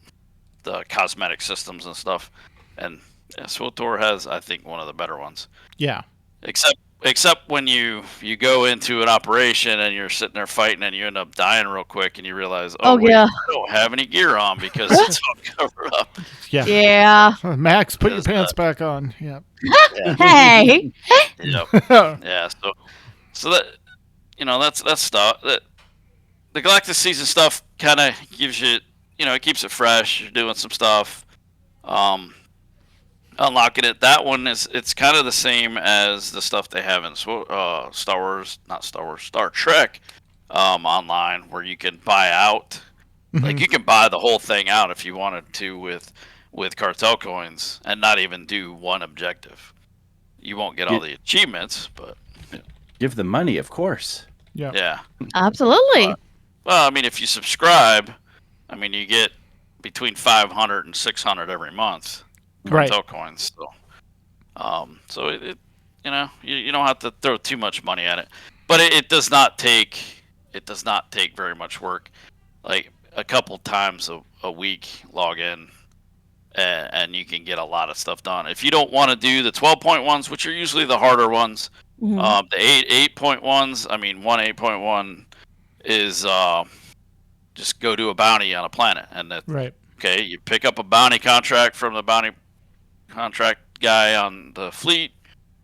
the cosmetic systems and stuff. And SWTOR has, I think, one of the better ones. Yeah. Except when you go into an operation and you're sitting there fighting and you end up dying real quick and you realize, wait, I don't have any gear on because it's all covered up. Yeah. Yeah. Max, put your pants back on. Yeah. Hey. Yep. Yeah. So that, you know, that's stuff that the Galactic Season stuff kind of gives you, you know, it keeps it fresh. You're doing some stuff. Unlocking it. That one it's kind of the same as the stuff they have in Star Trek online, where you can buy out. Like, you can buy the whole thing out if you wanted to with cartel coins and not even do one objective. You won't get all the achievements, but give the money, of course. Yeah. Absolutely. Well, I mean, if you subscribe, I mean, you get between 500 and 600 every month. Cartel coins, so it you know, you don't have to throw too much money at it, but it does not take very much work. Like, a couple times a week, log in, and you can get a lot of stuff done. If you don't want to do the 12-point ones, which are usually the harder ones, the 8-point ones, I mean, 8.1 is just go do a bounty on a planet, and that okay, you pick up a bounty contract from the bounty contract guy on the fleet,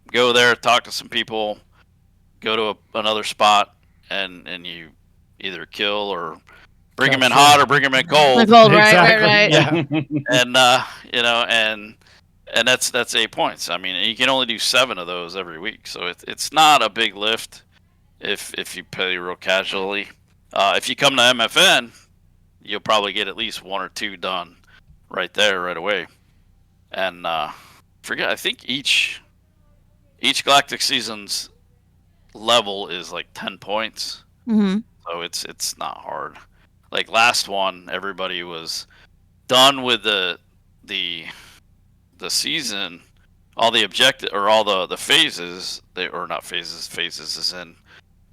go there, talk to some people, go to another spot, and you either kill or bring them in hot or bring them in cold. Right. Yeah. And you know, and that's 8 points. I mean, you can only do 7 of those every week, so it's not a big lift if you play real casually. If you come to MFN, you'll probably get at least 1 or 2 done right there, right away. And I think each Galactic Season's level is like 10 points. So it's not hard. Like, last one, everybody was done with the season, all the objective, or all the phases. Or not phases. Phases is in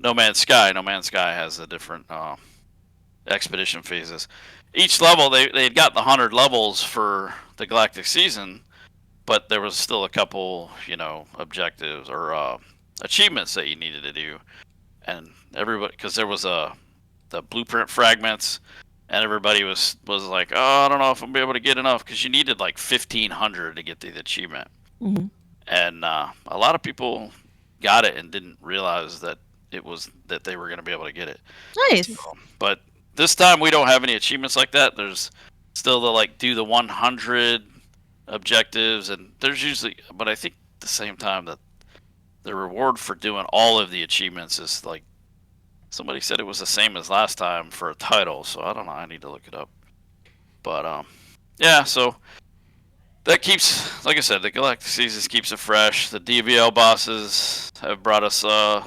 No Man's Sky. No Man's Sky has a different expedition phases. Each level, they'd got the 100 levels for the Galactic Season, but there was still a couple, you know, objectives or achievements that you needed to do. And everybody, because there was the blueprint fragments, and everybody was like, I don't know if I'm gonna be able to get enough, because you needed like 1,500 to get the achievement. And a lot of people got it and didn't realize that that they were going to be able to get it. Nice. But this time we don't have any achievements like that. There's still the, like, do the 100 objectives, and there's usually, but I think at the same time that the reward for doing all of the achievements is, like, somebody said it was the same as last time for a title, so I don't know, I need to look it up. But yeah, so that keeps, like I said, the Galactic Seasons keeps it fresh. The DVL bosses have brought us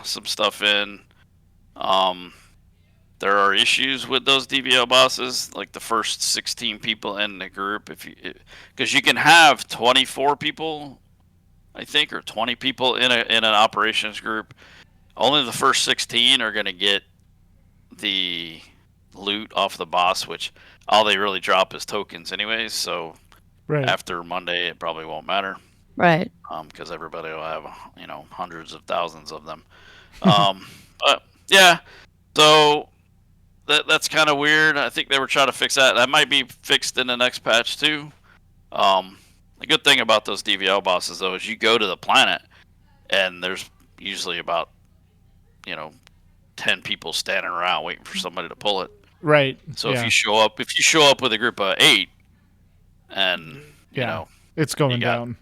some stuff in. There are issues with those DVL bosses, like the first 16 people in the group, because you can have 24 people I think, or 20 people in an operations group. Only the first 16 are going to get the loot off the boss, which all they really drop is tokens anyways. So after Monday, it probably won't matter. Right. Because everybody will have, hundreds of thousands of them. But yeah, so that's kind of weird. I think they were trying to fix that. That might be fixed in the next patch too. The good thing about those DVL bosses though is you go to the planet and there's usually about 10 people standing around waiting for somebody to pull it. Right. So if you show up with a group of 8 and it's going down.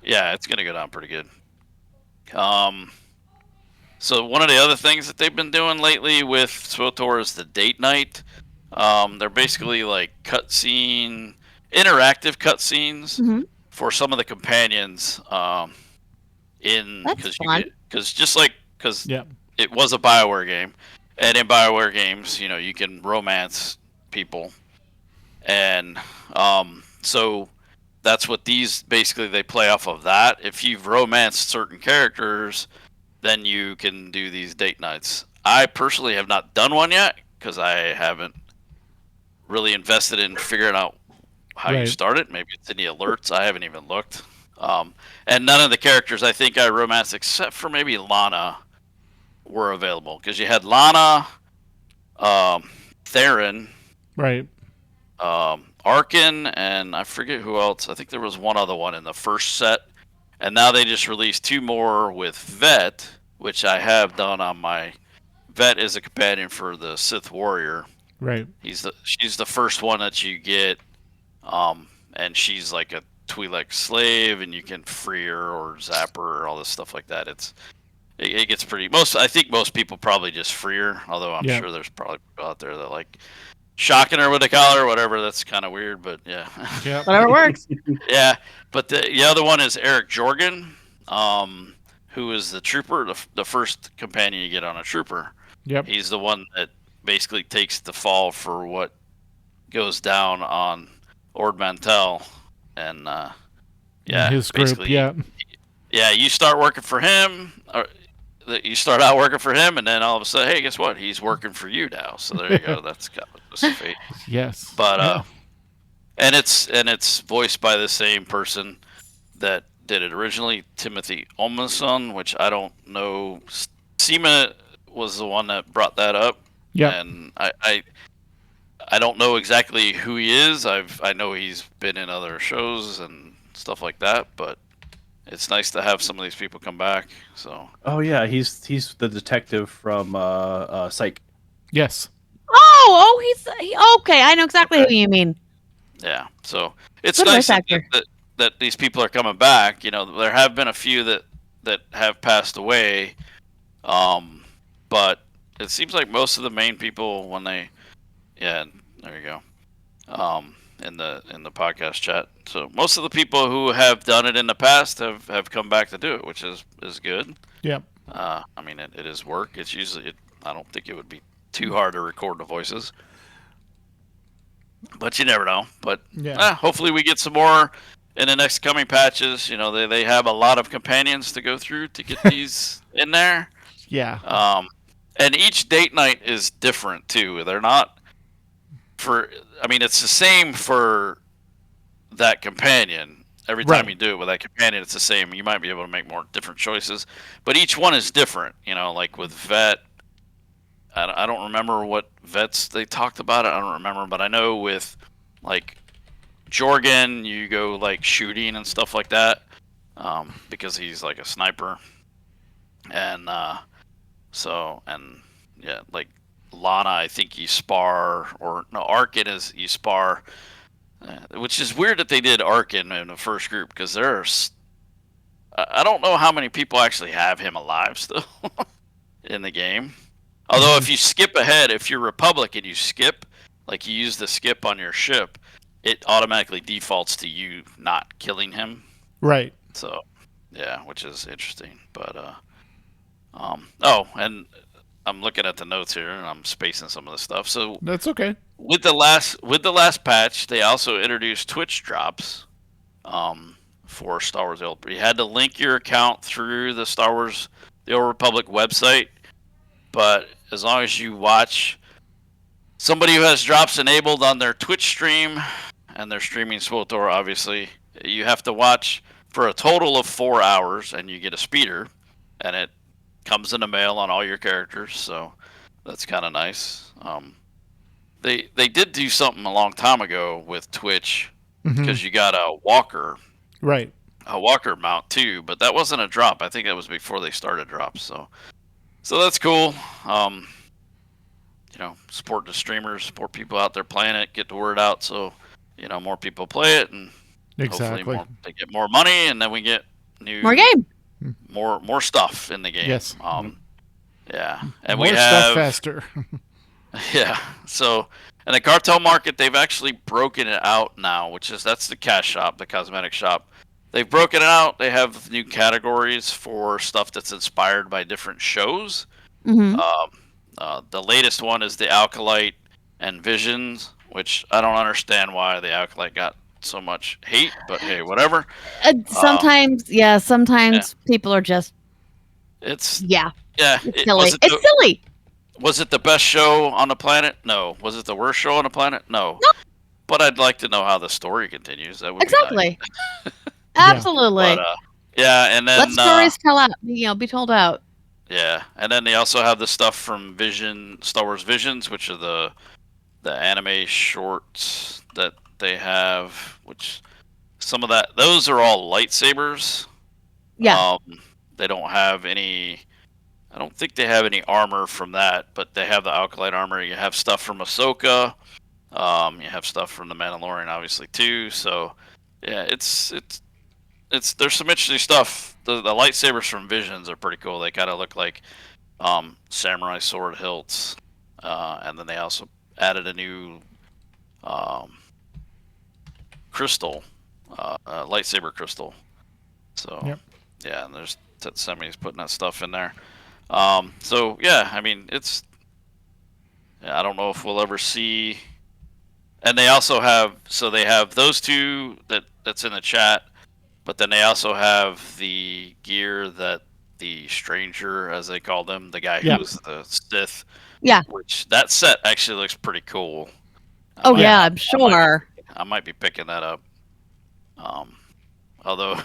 Yeah, it's gonna go down pretty good. So one of the other things that they've been doing lately with SWTOR is the date night. They're basically like interactive cutscenes for some of the companions. That's fun. Because it was a BioWare game, and in BioWare games, you can romance people, and so that's what these basically they play off of that. If you've romanced certain characters, then you can do these date nights. I personally have not done one yet because I haven't really invested in figuring out how you start it. Maybe it's in the alerts. I haven't even looked. And none of the characters I think I romanced except for maybe Lana were available because you had Lana, Theron, right, Arkin, and I forget who else. I think there was one other one in the first set, and now they just released 2 more with Vet, which I have done on my. Vet is a companion for the Sith Warrior. Right. She's the first one that you get, and she's like a Twi'lek slave, and you can free her or zap her or all this stuff like that. It gets pretty. I think most people probably just free her, although I'm sure there's probably people out there that like shocking her with a collar or whatever. That's kind of weird, but yeah. Whatever works. Yeah, but the other one is Eric Jorgen, who is the trooper, the first companion you get on a trooper. Yep. He's the one that basically takes the fall for what goes down on Ord Mantell, and his group. You start working for him. You start out working for him, and then all of a sudden, hey, guess what? He's working for you now. So there you go. That's kind of just a fate. Yes. But and it's voiced by the same person that did it originally, Timothy Olmason, which I don't know. Seema was the one that brought that up. Yeah. And I don't know exactly who he is. I know he's been in other shows and stuff like that, but it's nice to have some of these people come back. So. Oh yeah, he's the detective from Psych. Yes. Oh, okay. I know exactly who you mean. Yeah. So it's nice that these people are coming back. There have been a few that have passed away, but it seems like most of the main people when they, there you go, in the podcast chat. So most of the people who have done it in the past have come back to do it, which is good. Yep. I mean, it is work. It's usually I don't think it would be too hard to record the voices, but you never know. But hopefully we get some more in the next coming patches. They have a lot of companions to go through to get these in there. Yeah. And each date night is different too. They're not it's the same for that companion. Every time you do it with that companion, it's the same. You might be able to make more different choices, but each one is different. Like with Vet, I don't remember what vets they talked about it. I don't remember, but I know with like Jorgen, you go like shooting and stuff like that, because he's like a sniper, and like Lana, I think you spar, or no, Arkin is you spar, which is weird that they did Arkin in the first group because I don't know how many people actually have him alive still in the game. Although if you skip ahead, if you're Republic and you skip, like you use the skip on your ship, it automatically defaults to you not killing him. Right. So, yeah, which is interesting. But, and I'm looking at the notes here and I'm spacing some of the stuff. So that's okay. With the last patch, they also introduced Twitch drops, for Star Wars: The Old Republic. You had to link your account through the Star Wars: The Old Republic website, but as long as you watch somebody who has drops enabled on their Twitch stream, and they're streaming SWTOR, obviously, you have to watch for a total of 4 hours, and you get a speeder, and it comes in the mail on all your characters, so that's kind of nice. They did do something a long time ago with Twitch, because you got a walker. Right. A walker mount too, but that wasn't a drop. I think that was before they started drops, so that's cool. Support the streamers, support people out there playing it, get the word out, so more people play it, and hopefully they get more money, and then we get more game, more stuff in the game. Yes. Yeah, and more we have stuff faster. Yeah. So in the cartel market, they've actually broken it out now, that's the cash shop, the cosmetic shop. They've broken it out. They have new categories for stuff that's inspired by different shows. The latest one is the Alkalite and Visions, which I don't understand why the Alkalite got so much hate, but hey, whatever. Sometimes people are just. It's silly. It's silly. Was it the best show on the planet? No. Was it the worst show on the planet? No. But I'd like to know how the story continues. That would exactly. Be nice. Absolutely. But, and then let stories be told out. Yeah, and then they also have the stuff from Star Wars Visions, which are the anime shorts that they have, which some of those are all lightsabers. Yeah. They don't have any. I don't think they have any armor from that, but they have the Alkalite armor. You have stuff from Ahsoka. You have stuff from the Mandalorian, obviously too. So, yeah, it's there's some interesting stuff. The lightsabers from Visions are pretty cool. They kind of look like samurai sword hilts, and then they also added a new crystal, lightsaber crystal. So, yeah, and there's Semi's putting that stuff in there. So yeah, I mean I don't know if we'll ever see. And they also have they have those two that's in the chat, but then they also have the gear that the stranger, as they call them, the guy who was the Sith. Yeah. Which that set actually looks pretty cool. I'm sure. I might be picking that up. Although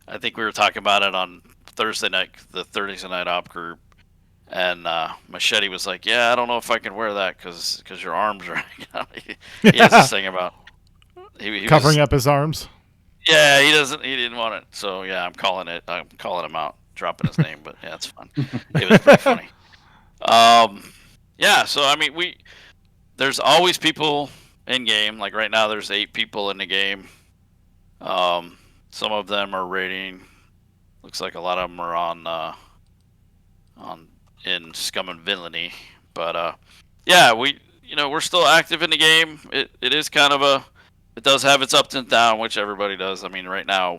I think we were talking about it on Thursday night, the Thursday night op group, and Machete was like, "Yeah, I don't know if I can wear that because your arms are." He has this thing about he covering up his arms. Yeah, he didn't want it, so yeah, I'm calling him out, dropping his name, but yeah, it's fun. It was pretty funny. Yeah, so I mean, there's always people in game. Like right now, there's 8 people in the game. Some of them are raiding. Looks like a lot of them are in Scum and Villainy, but yeah, we're still active in the game. It is kind of it does have its ups and downs, which everybody does. I mean, right now,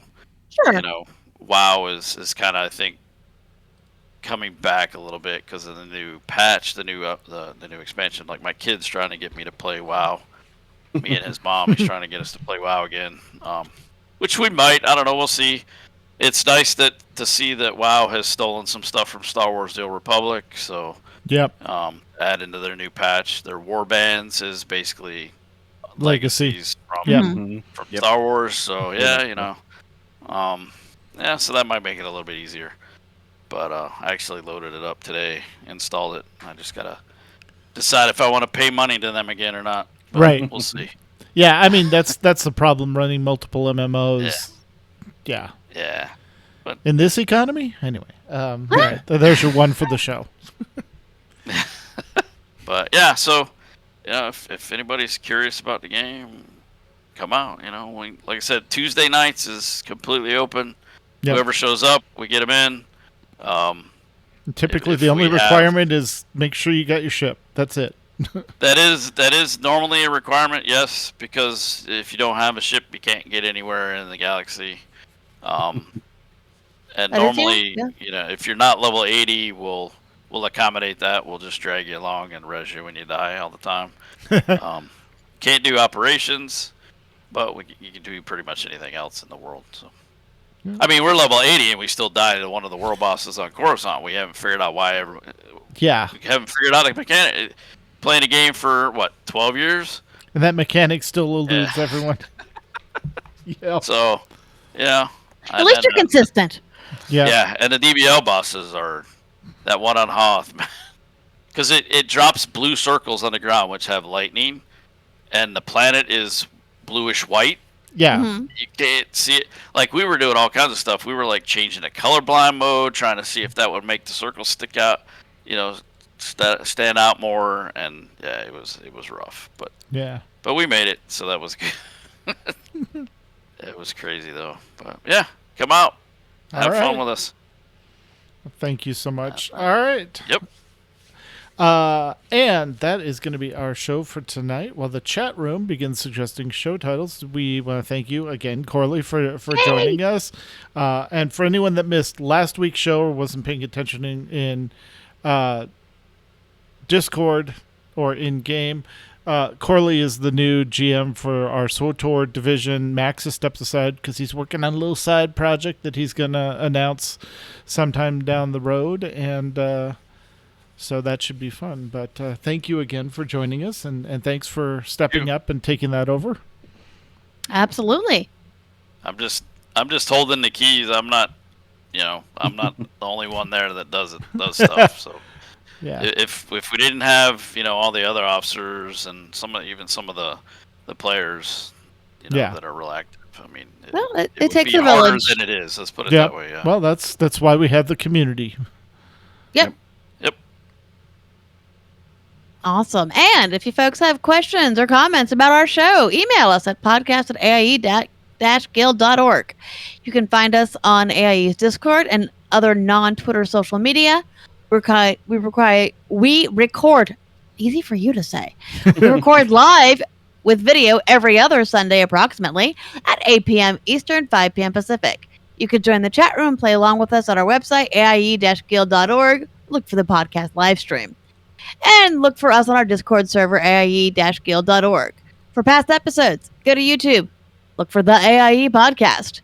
sure. WoW is kind of, I think, coming back a little bit because of the new patch, the new expansion. Like my kid's trying to get me to play WoW. Me and his mom, he's trying to get us to play WoW again, which we might. I don't know. We'll see. It's nice to see that WoW has stolen some stuff from Star Wars: The Old Republic. So, add into their new patch. Their war bands is basically legacies from Star Wars. So yeah, so that might make it a little bit easier. But I actually loaded it up today, installed it. I just gotta decide if I want to pay money to them again or not. But right. We'll see. Yeah, I mean that's the problem running multiple MMOs. Yeah. Yeah. But in this economy, anyway. Right, there's your one for the show. But yeah, so if anybody's curious about the game, come out. Like I said, Tuesday nights is completely open. Yep. Whoever shows up, we get them in. Typically, the only requirement is make sure you got your ship. That's it. That is normally a requirement, yes, because if you don't have a ship, you can't get anywhere in the galaxy. And normally, if you're not level 80, we'll accommodate that. We'll just drag you along and res you when you die all the time. Can't do operations, but you can do pretty much anything else in the world. So I mean, we're level 80 and we still died to one of the world bosses on Coruscant. We haven't figured out why. Yeah. We haven't figured out the mechanic. Playing a game for, 12 years? And that mechanic still eludes everyone. Yeah. So, yeah. At least you're consistent. Yeah. Yeah, and the DBL bosses are that one on Hoth. Because it drops blue circles on the ground, which have lightning, and the planet is bluish white. Yeah. Mm-hmm. You can't see it. Like, we were doing all kinds of stuff. We were, like, changing to colorblind mode, trying to see if that would make the circles stick out, stand out more. And, yeah, it was rough. But we made it, so that was good. It was crazy, though. But, yeah, come out. Have fun with us. Thank you so much. All right. Yep. And that is going to be our show for tonight. While the chat room begins suggesting show titles, we want to thank you again, Corley, for joining us. And for anyone that missed last week's show or wasn't paying attention in Discord or in game, Corley is the new GM for our SWTOR division. Max has stepped aside because he's working on a little side project that he's going to announce sometime down the road. And so that should be fun. But thank you again for joining us, and thanks for stepping up and taking that over. Absolutely. I'm just holding the keys. I'm not the only one there that does stuff. So yeah, if we didn't have all the other officers and some of the players that are real active, I mean, it takes be a harder village than it is. Let's put it that way. Yeah. Well, that's why we have the community. Yep. Awesome. And if you folks have questions or comments about our show, email us at podcast@aie-guild.org. You can find us on AIE's Discord and other non-Twitter social media. We record, easy for you to say, we record live with video every other Sunday approximately at 8 p.m. Eastern, 5 p.m. Pacific. You could join the chat room, play along with us on our website, aie-guild.org. Look for the podcast live stream. And look for us on our Discord server, AIE-guild.org. For past episodes, go to YouTube. Look for the AIE Podcast.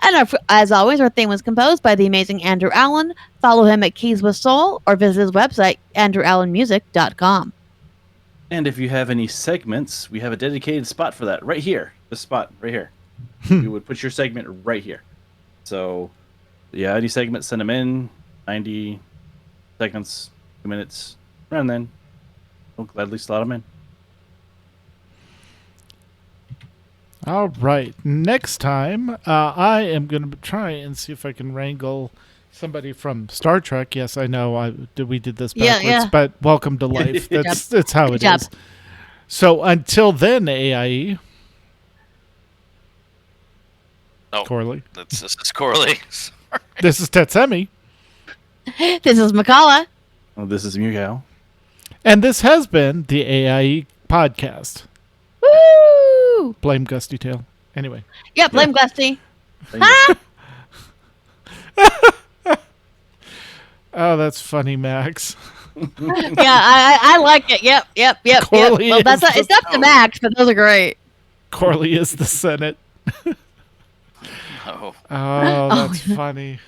And as always, our theme was composed by the amazing Andrew Allen. Follow him at Keys with Soul or visit his website, andrewallenmusic.com. And if you have any segments, we have a dedicated spot for that right here. This spot right here. You would put your segment right here. So, yeah, any segments, send them in. 90 seconds, 2 minutes. And then we'll gladly slot them in. All right. Next time, I am going to try and see if I can wrangle somebody from Star Trek. Yes, I know we did this backwards, but welcome to life. That's how it is. So until then, AIE. Oh, Corley. This is Corley. Sorry. This is Tetsemi. This is Makala. Oh, this is Mugao. And this has been the AIE Podcast. Woo! Blame Gusty Tail. Anyway. Yeah, blame Gusty. Oh, that's funny, Max. Yeah, I like it. Yep. Corley Well, it's up to Max, but those are great. Corley is the Senate. Oh, that's funny.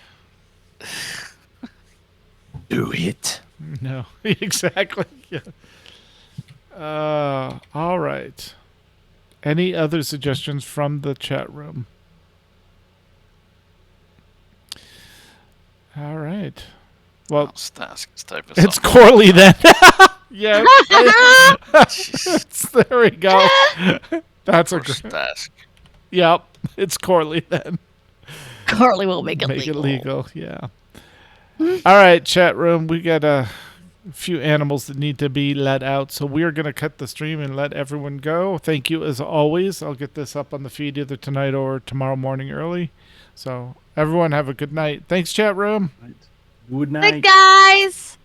Do it. No, exactly. Yeah. All right. Any other suggestions from the chat room? All right. Well, it's Corley then. Yeah. There we go. That's a great task. Yep, it's Corley then. Corley will make it legal. Yeah. All right, chat room. We got a few animals that need to be let out, so we're going to cut the stream and let everyone go. Thank you as always. I'll get this up on the feed either tonight or tomorrow morning early. So everyone have a good night. Thanks, chat room. Good night. Good guys.